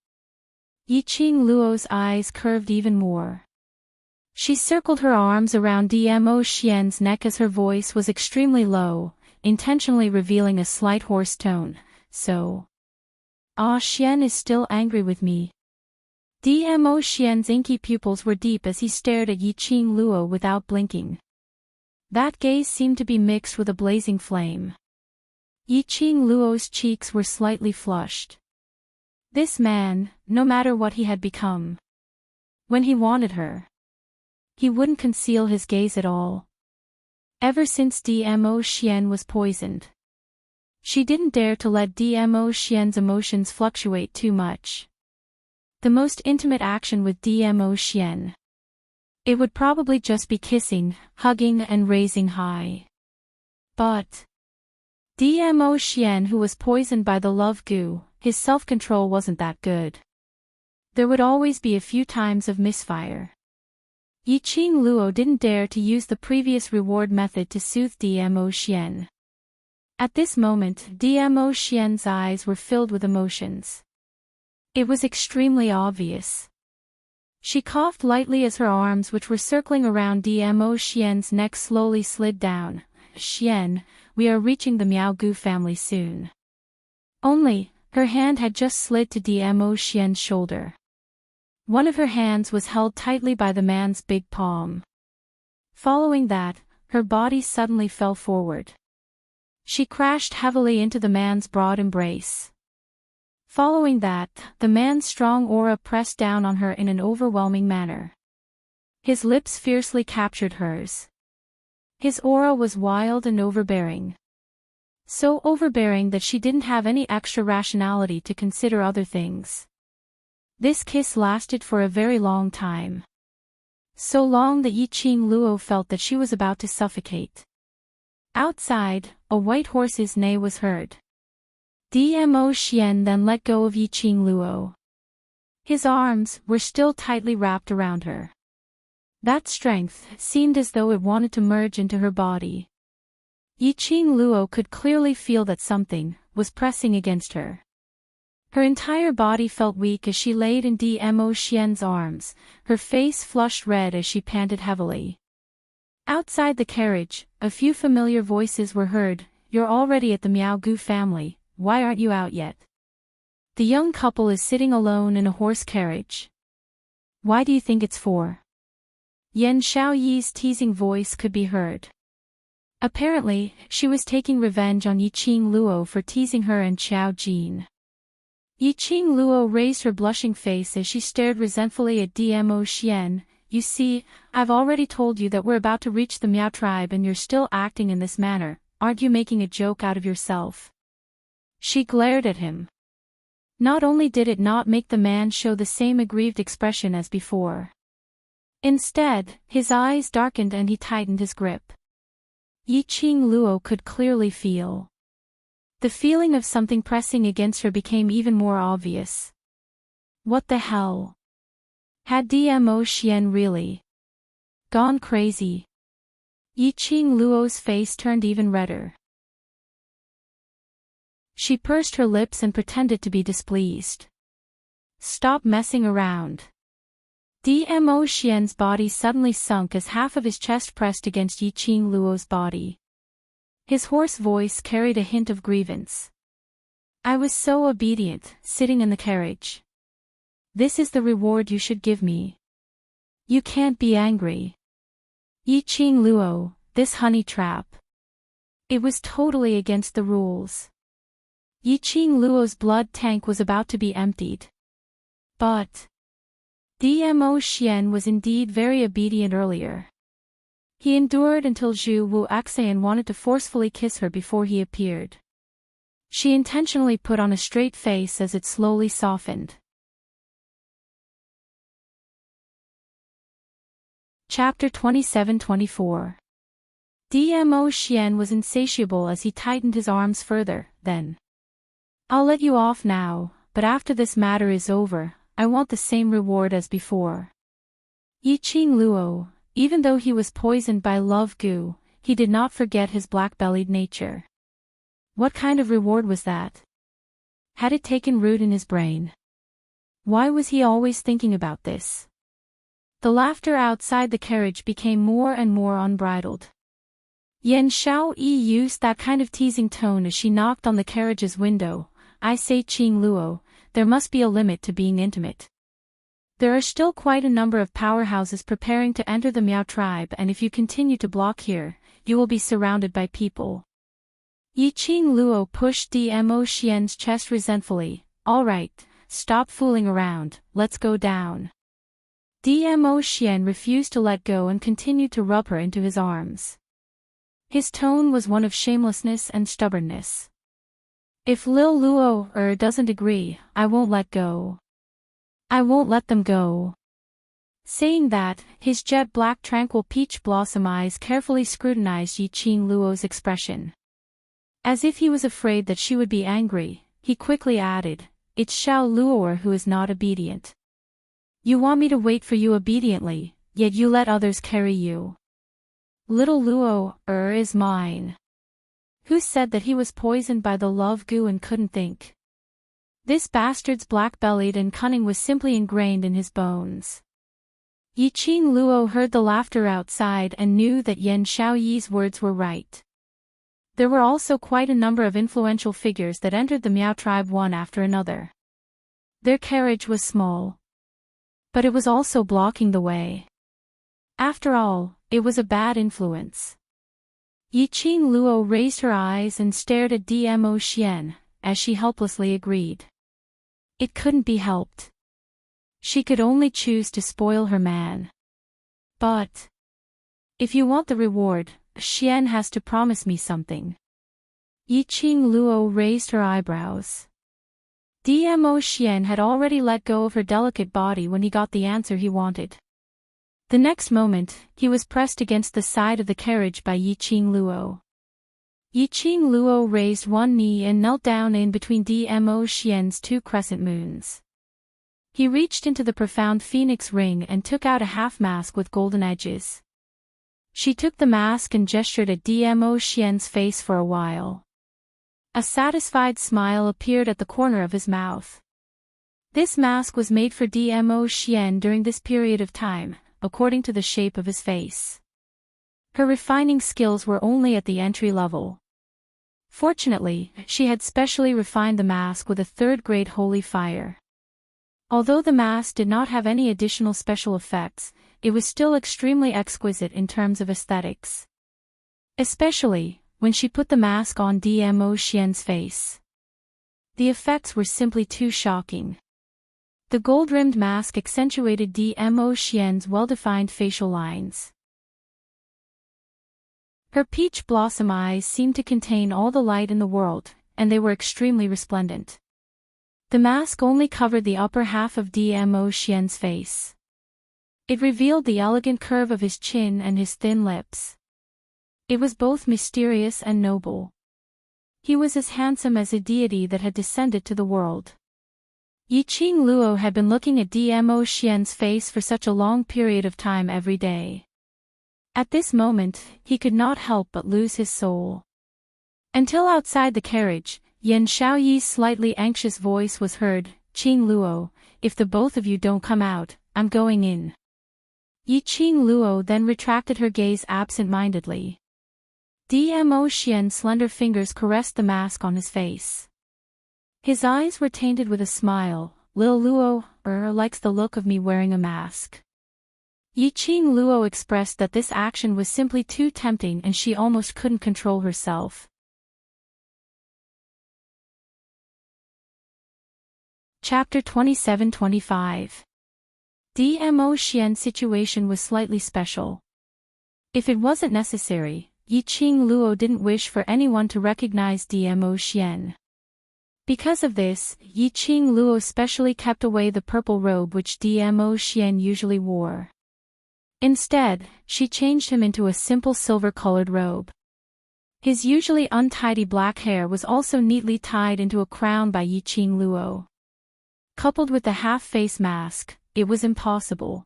Yiqing Luo's eyes curved even more. She circled her arms around DMO Xian's neck as her voice was extremely low, intentionally revealing a slight hoarse tone. So, Xian is still angry with me. DMO Xian's inky pupils were deep as he stared at Yiqing Luo without blinking. That gaze seemed to be mixed with a blazing flame. Yiqing Luo's cheeks were slightly flushed. This man, no matter what he had become, when he wanted her, he wouldn't conceal his gaze at all. Ever since DMO Xian was poisoned, She didn't dare to let Dmo Xian's emotions fluctuate too much. The most intimate action with Dmo Xian. It would probably just be kissing, hugging and raising high. But Dmo Xian, who was poisoned by the love goo, his self-control wasn't that good. There would always be a few times of misfire. Yiqing Luo didn't dare to use the previous reward method to soothe Dmo Xian. At this moment, Dmo Xian's eyes were filled with emotions. It was extremely obvious. She coughed lightly as her arms, which were circling around Dmo Xian's neck, slowly slid down. Xian, we are reaching the Miao Gu family soon. Only, her hand had just slid to Dmo Xian's shoulder. One of her hands was held tightly by the man's big palm. Following that, her body suddenly fell forward. She crashed heavily into the man's broad embrace. Following that, the man's strong aura pressed down on her in an overwhelming manner. His lips fiercely captured hers. His aura was wild and overbearing. So overbearing that she didn't have any extra rationality to consider other things. This kiss lasted for a very long time. So long that Yiqing Luo felt that she was about to suffocate. Outside, a white horse's neigh was heard. Dmo Xian then let go of Yiqing Luo. His arms were still tightly wrapped around her. That strength seemed as though it wanted to merge into her body. Yiqing Luo could clearly feel that something was pressing against her. Her entire body felt weak as she laid in Dmo Xian's arms, her face flushed red as she panted heavily. Outside the carriage, a few familiar voices were heard. You're already at the Miao Gu family, why aren't you out yet? The young couple is sitting alone in a horse carriage. Why do you think it's for? Yan Xiaoyi's teasing voice could be heard. Apparently, she was taking revenge on Yiqing Luo for teasing her and Xiao Jin. Yiqing Luo raised her blushing face as she stared resentfully at Dmo Xian. You see, I've already told you that we're about to reach the Miao tribe and you're still acting in this manner, aren't you making a joke out of yourself? She glared at him. Not only did it not make the man show the same aggrieved expression as before. Instead, his eyes darkened and he tightened his grip. Yiqing Luo could clearly feel. The feeling of something pressing against her became even more obvious. What the hell? Had Dmo Xian really gone crazy? Yiqing Luo's face turned even redder. She pursed her lips and pretended to be displeased. Stop messing around. Dmo Xian's body suddenly sunk as half of his chest pressed against Yiqing Luo's body. His hoarse voice carried a hint of grievance. I was so obedient, sitting in the carriage. This is the reward you should give me. You can't be angry. Yiqing Luo, this honey trap. It was totally against the rules. Yiqing Luo's blood tank was about to be emptied. But Dmo Xian was indeed very obedient earlier. He endured until Zhu Wu Axian wanted to forcefully kiss her before he appeared. She intentionally put on a straight face as it slowly softened. Chapter 27-24. Dmo Xian was insatiable as he tightened his arms further, then. I'll let you off now, but after this matter is over, I want the same reward as before. Yiqing Luo, even though he was poisoned by love goo, he did not forget his black-bellied nature. What kind of reward was that? Had it taken root in his brain? Why was he always thinking about this? The laughter outside the carriage became more and more unbridled. Yan Xiaoyi used that kind of teasing tone as she knocked on the carriage's window. I say Qing Luo, there must be a limit to being intimate. There are still quite a number of powerhouses preparing to enter the Miao tribe, and if you continue to block here, you will be surrounded by people. Yiqing Luo pushed Dmo Xian's chest resentfully. All right, stop fooling around, let's go down. Dmo Xian refused to let go and continued to rub her into his arms. His tone was one of shamelessness and stubbornness. If Lil Luo doesn't agree, I won't let go. I won't let them go. Saying that, his jet-black tranquil peach blossom eyes carefully scrutinized Yiqing Luo's expression. As if he was afraid that she would be angry, he quickly added, "It's Xiao Luo who is not obedient. You want me to wait for you obediently, yet you let others carry you. Little Luo is mine. Who said that he was poisoned by the love goo and couldn't think? This bastard's black-bellied and cunning was simply ingrained in his bones." Yiqing Luo heard the laughter outside and knew that Yan Xiaoyi's words were right. There were also quite a number of influential figures that entered the Miao tribe one after another. Their carriage was small, but it was also blocking the way. After all, it was a bad influence. Yiqing Luo raised her eyes and stared at Dmo Xian, as she helplessly agreed. It couldn't be helped. She could only choose to spoil her man. But if you want the reward, Xian has to promise me something. Yiqing Luo raised her eyebrows. Dmo Xian had already let go of her delicate body when he got the answer he wanted. The next moment, he was pressed against the side of the carriage by Yiqing Luo. Yiqing Luo raised one knee and knelt down in between Dmo Xian's two crescent moons. He reached into the profound phoenix ring and took out a half-mask with golden edges. She took the mask and gestured at Dmo Xian's face for a while. A satisfied smile appeared at the corner of his mouth. This mask was made for Dmo Xian during this period of time, according to the shape of his face. Her refining skills were only at the entry level. Fortunately, she had specially refined the mask with a third-grade holy fire. Although the mask did not have any additional special effects, it was still extremely exquisite in terms of aesthetics. Especially, when she put the mask on Dmo Xian's face. The effects were simply too shocking. The gold-rimmed mask accentuated Dmo Xian's well-defined facial lines. Her peach blossom eyes seemed to contain all the light in the world, and they were extremely resplendent. The mask only covered the upper half of Dmo Xian's face. It revealed the elegant curve of his chin and his thin lips. It was both mysterious and noble. He was as handsome as a deity that had descended to the world. Yiqing Luo had been looking at Dmo Xian's face for such a long period of time every day. At this moment, he could not help but lose his soul. Until outside the carriage, Yan Xiaoyi's slightly anxious voice was heard, "Qing Luo, if the both of you don't come out, I'm going in." Yiqing Luo then retracted her gaze absent-mindedly. Dmo Xian's slender fingers caressed the mask on his face. His eyes were tainted with a smile. "Lil Luo likes the look of me wearing a mask." Yiqing Luo expressed that this action was simply too tempting and she almost couldn't control herself. Chapter 27-25. Dmo Xian's situation was slightly special. If it wasn't necessary, Yiqing Luo didn't wish for anyone to recognize Dmo Xian. Because of this, Yiqing Luo specially kept away the purple robe which Dmo Xian usually wore. Instead, she changed him into a simple silver-colored robe. His usually untidy black hair was also neatly tied into a crown by Yiqing Luo. Coupled with the half-face mask, it was impossible.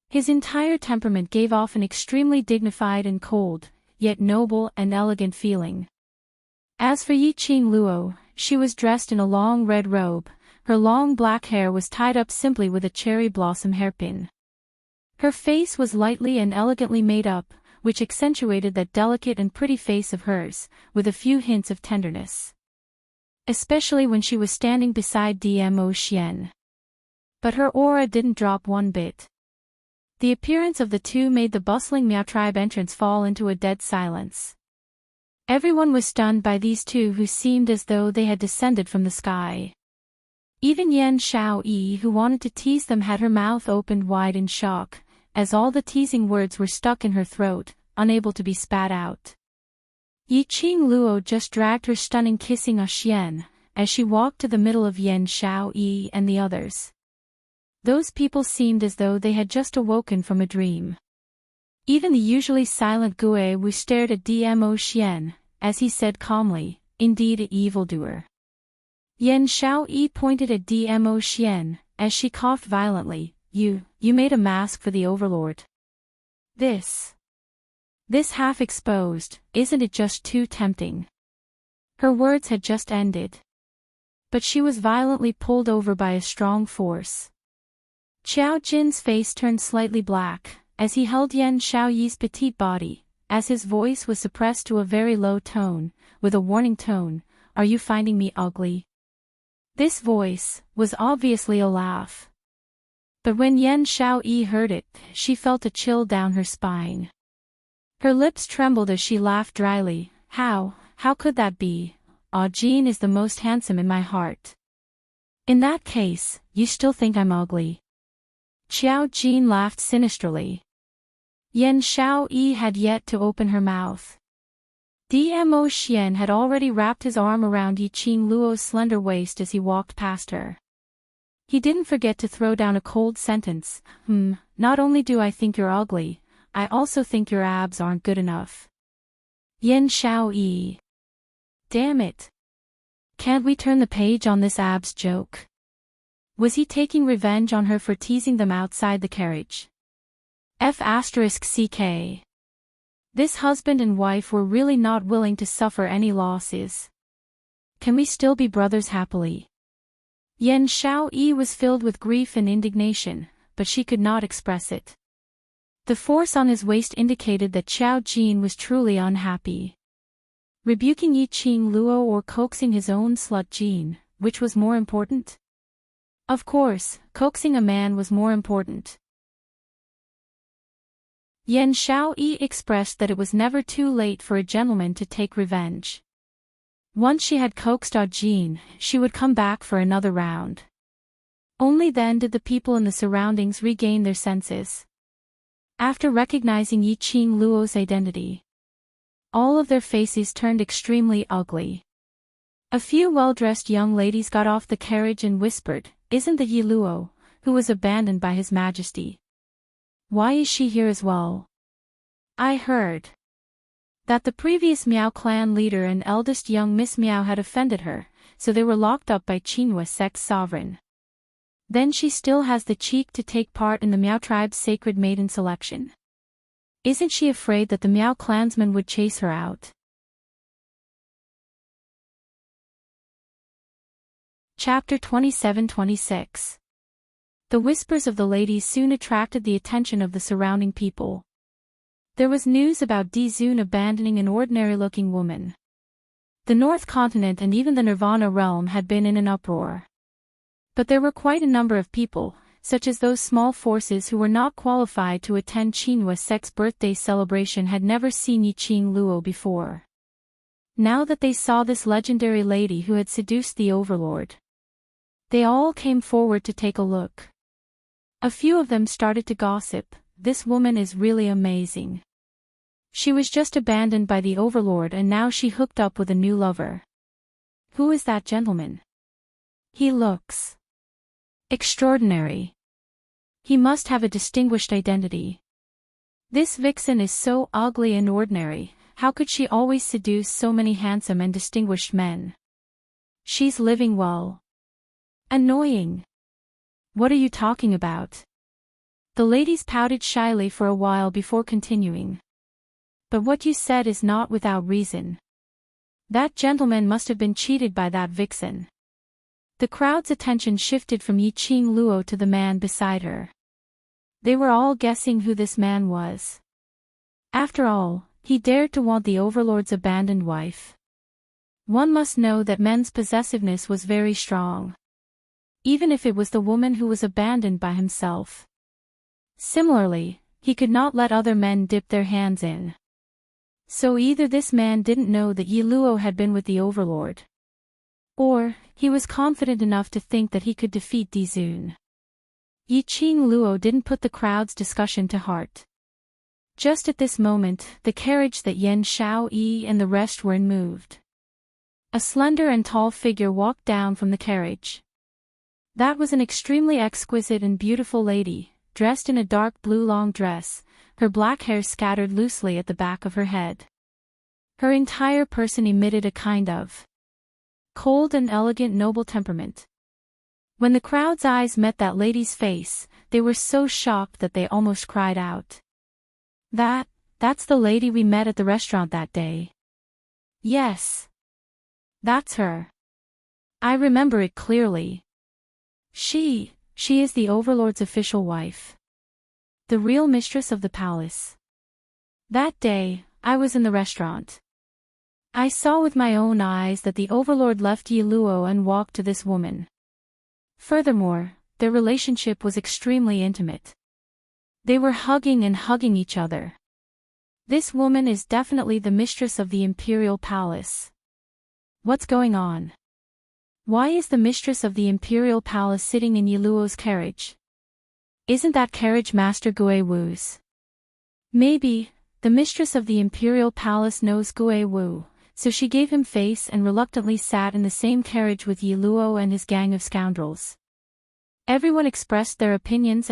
His entire temperament gave off an extremely dignified and cold, yet noble and elegant feeling. As for Yiqing Luo, she was dressed in a long red robe. Her long black hair was tied up simply with a cherry blossom hairpin. Her face was lightly and elegantly made up, which accentuated that delicate and pretty face of hers, with a few hints of tenderness. Especially when she was standing beside Dmo Xian. But her aura didn't drop one bit. The appearance of the two made the bustling Miao tribe entrance fall into a dead silence. Everyone was stunned by these two who seemed as though they had descended from the sky. Even Yan Xiaoyi, who wanted to tease them, had her mouth opened wide in shock, as all the teasing words were stuck in her throat, unable to be spat out. Yi Qing Luo just dragged her stunning kissing Xian, as she walked to the middle of Yan Xiao Yi and the others. Those people seemed as though they had just awoken from a dream. Even the usually silent Gue Wu stared at Dmo Xian, as he said calmly, "Indeed an evildoer." Yan Xiao Yi pointed at Dmo Xian, as she coughed violently, You made a mask for the overlord. This half-exposed, isn't it just too tempting?" Her words had just ended. But she was violently pulled over by a strong force. Qiao Jin's face turned slightly black, as he held Yan Xiaoyi's petite body, as his voice was suppressed to a very low tone, with a warning tone, "Are you finding me ugly?" This voice was obviously a laugh. But when Yan Xiaoyi heard it, she felt a chill down her spine. Her lips trembled as she laughed dryly. How could that be? Jin is the most handsome in my heart." "In that case, you still think I'm ugly?" Qiao Jin laughed sinisterly. Yan Xiaoyi had yet to open her mouth. Dmo Xian had already wrapped his arm around Yi Qing Luo's slender waist as he walked past her. He didn't forget to throw down a cold sentence, "Not only do I think you're ugly, I also think your abs aren't good enough." Yan Xiaoyi. Damn it. Can't we turn the page on this abs joke? Was he taking revenge on her for teasing them outside the carriage? F***ck. This husband and wife were really not willing to suffer any losses. Can we still be brothers happily? Yan Xiaoyi was filled with grief and indignation, but she could not express it. The force on his waist indicated that Qiao Jin was truly unhappy. Rebuking Yi Qing Luo or coaxing his own slut Jin, which was more important? Of course, coaxing a man was more important. Yan Xiaoyi expressed that it was never too late for a gentleman to take revenge. Once she had coaxed Jin, she would come back for another round. Only then did the people in the surroundings regain their senses. After recognizing Yi Qing Luo's identity, all of their faces turned extremely ugly. A few well-dressed young ladies got off the carriage and whispered, "Isn't that Yi Luo, who was abandoned by His Majesty? Why is she here as well? I heard that the previous Miao clan leader and eldest young Miss Miao had offended her, so they were locked up by Qinhua sect's sovereign. Then she still has the cheek to take part in the Miao tribe's sacred maiden selection. Isn't she afraid that the Miao clansmen would chase her out?" Chapter 27-26. The whispers of the ladies soon attracted the attention of the surrounding people. There was news about Di Zun abandoning an ordinary-looking woman. The North Continent and even the Nirvana realm had been in an uproar. But there were quite a number of people, such as those small forces who were not qualified to attend Qinhua sect's birthday celebration, had never seen Yi Qing Luo before. Now that they saw this legendary lady who had seduced the overlord, they all came forward to take a look. A few of them started to gossip, "This woman is really amazing. She was just abandoned by the overlord and now she hooked up with a new lover. Who is that gentleman? He looks extraordinary. He must have a distinguished identity. This vixen is so ugly and ordinary, how could she always seduce so many handsome and distinguished men? She's living well. Annoying. What are you talking about?" The ladies pouted shyly for a while before continuing. "But what you said is not without reason. That gentleman must have been cheated by that vixen." The crowd's attention shifted from Yi Qing Luo to the man beside her. They were all guessing who this man was. After all, he dared to want the overlord's abandoned wife. One must know that men's possessiveness was very strong, even if it was the woman who was abandoned by himself. Similarly, he could not let other men dip their hands in. So either this man didn't know that Yi Luo had been with the overlord, or he was confident enough to think that he could defeat Di Zun. Yi Qing Luo didn't put the crowd's discussion to heart. Just at this moment, the carriage that Yen Xiaoyi and the rest were in moved. A slender and tall figure walked down from the carriage. That was an extremely exquisite and beautiful lady, dressed in a dark blue long dress, her black hair scattered loosely at the back of her head. Her entire person emitted a kind of cold and elegant noble temperament. When the crowd's eyes met that lady's face, they were so shocked that they almost cried out. That's the lady we met at the restaurant that day. Yes. That's her. I remember it clearly. She is the overlord's official wife. The real mistress of the palace. That day, I was in the restaurant. I saw with my own eyes that the overlord left Yi Luo and walked to this woman. Furthermore, their relationship was extremely intimate. They were hugging each other. This woman is definitely the mistress of the imperial palace. What's going on? Why is the mistress of the imperial palace sitting in Yi Luo's carriage? Isn't that carriage Master Gui Wu's? Maybe, the mistress of the imperial palace knows Gui Wu, so she gave him face and reluctantly sat in the same carriage with Yi Luo and his gang of scoundrels. Everyone expressed their opinions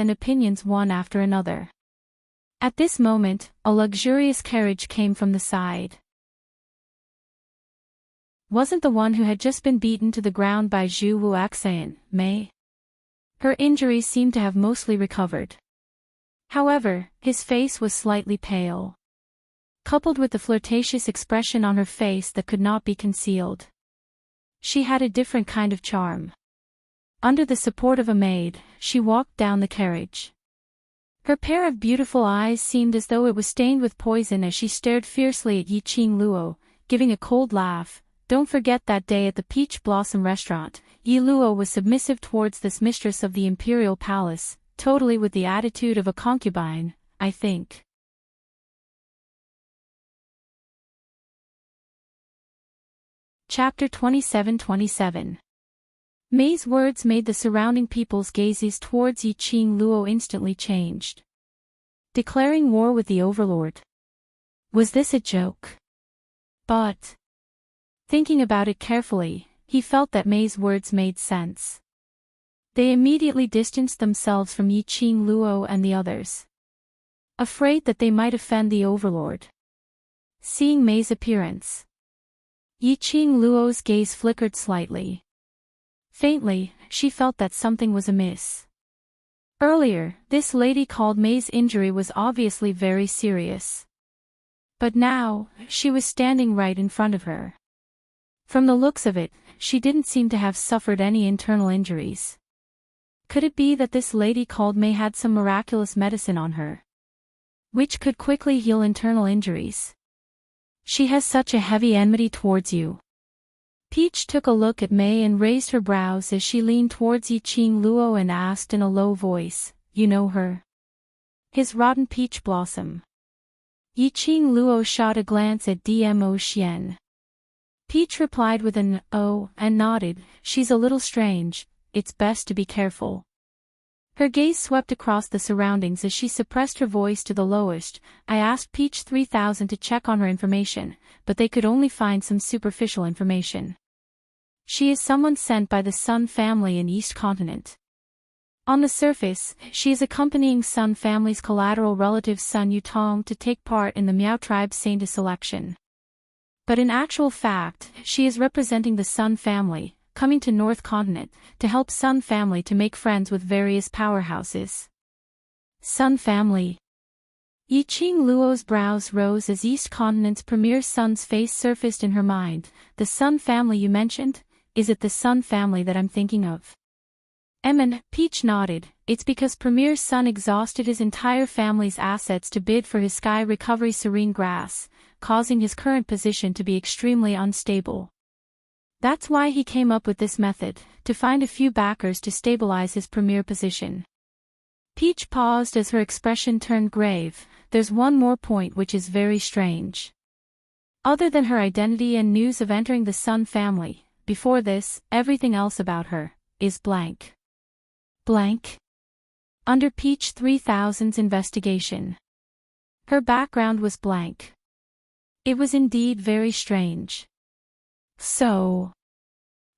one after another. At this moment, a luxurious carriage came from the side. Wasn't the one who had just been beaten to the ground by Zhu Wuaxian, Mei? Her injuries seemed to have mostly recovered. However, his face was slightly pale, coupled with the flirtatious expression on her face that could not be concealed. She had a different kind of charm. Under the support of a maid, she walked down the carriage. Her pair of beautiful eyes seemed as though it was stained with poison as she stared fiercely at Yi Qing Luo, giving a cold laugh. Don't forget that day at the Peach Blossom restaurant, Yi Luo was submissive towards this mistress of the imperial palace, totally with the attitude of a concubine, I think. Chapter 27. Mei's words made the surrounding people's gazes towards Yi Qing Luo instantly changed. Declaring war with the overlord. Was this a joke? But, thinking about it carefully, he felt that Mei's words made sense. They immediately distanced themselves from Yi Qing Luo and the others, afraid that they might offend the overlord. Seeing Mei's appearance, Yi Qing Luo's gaze flickered slightly. Faintly, she felt that something was amiss. Earlier, this lady called Mei's injury was obviously very serious. But now, she was standing right in front of her. From the looks of it, she didn't seem to have suffered any internal injuries. Could it be that this lady called Mei had some miraculous medicine on her, which could quickly heal internal injuries? She has such a heavy enmity towards you. Peach took a look at Mei and raised her brows as she leaned towards Yi Qing Luo and asked in a low voice, "You know her?" His rotten peach blossom. Yi Qing Luo shot a glance at Dmo Xian. Peach replied with an "oh" and nodded. "She's a little strange, it's best to be careful." Her gaze swept across the surroundings as she suppressed her voice to the lowest. I asked Peach 3000 to check on her information, but they could only find some superficial information. She is someone sent by the Sun family in East Continent. On the surface, she is accompanying Sun family's collateral relative Sun Yutong to take part in the Miao tribe's Saint selection. But in actual fact, she is representing the Sun family, coming to North Continent, to help Sun family to make friends with various powerhouses. Sun family. Yi Qing Luo's brows rose as East Continent's premier Sun's face surfaced in her mind. The Sun family you mentioned? Is it the Sun family that I'm thinking of? Peach nodded. It's because Premier Sun exhausted his entire family's assets to bid for his Sky Recovery Serene Grass, causing his current position to be extremely unstable. That's why he came up with this method, to find a few backers to stabilize his premier position. Peach paused as her expression turned grave. There's one more point which is very strange. Other than her identity and news of entering the Sun family, before this, everything else about her is blank. Blank? Under Peach 3000's investigation. Her background was blank. It was indeed very strange. So,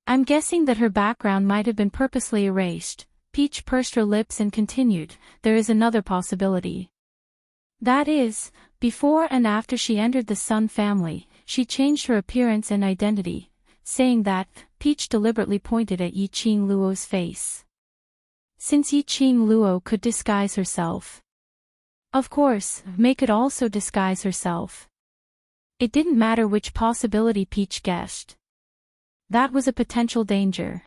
I'm guessing that her background might have been purposely erased. Peach pursed her lips and continued, there is another possibility. That is, before and after she entered the Sun family, she changed her appearance and identity. Saying that, Peach deliberately pointed at Yiqing Luo's face. Since Yiqing Luo could disguise herself. Of course, Mei could also disguise herself. It didn't matter which possibility Peach guessed. That was a potential danger.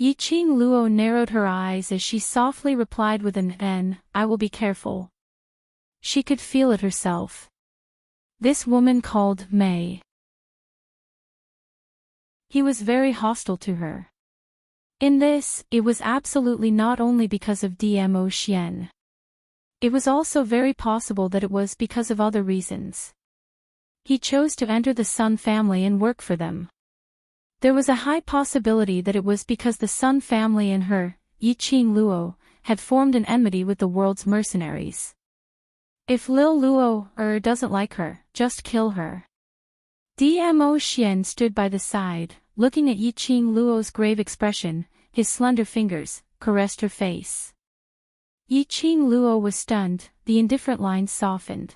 Yiqing Luo narrowed her eyes as she softly replied with an "N, I will be careful." She could feel it herself. This woman called Mei. He was very hostile to her. In this, it was absolutely not only because of Dmo Xian. It was also very possible that it was because of other reasons. He chose to enter the Sun family and work for them. There was a high possibility that it was because the Sun family and her, Yiqing Luo, had formed an enmity with the world's mercenaries. If Lil Luo doesn't like her, just kill her. Dmo Xian stood by the side, looking at Yiqing Luo's grave expression. His slender fingers caressed her face. Yiqing Luo was stunned, the indifferent lines softened.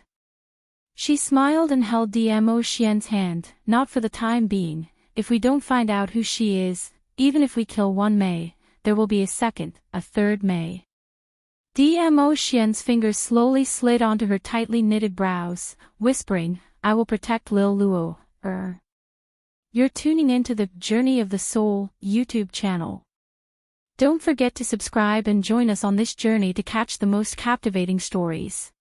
She smiled and held Dmo Xian's hand. Not for the time being. If we don't find out who she is, even if we kill one Mei, there will be a second, a third Mei. Dmo Xian's fingers slowly slid onto her tightly knitted brows, whispering, I will protect Lil Luo. You're tuning into the Journey of the Soul YouTube channel. Don't forget to subscribe and join us on this journey to catch the most captivating stories.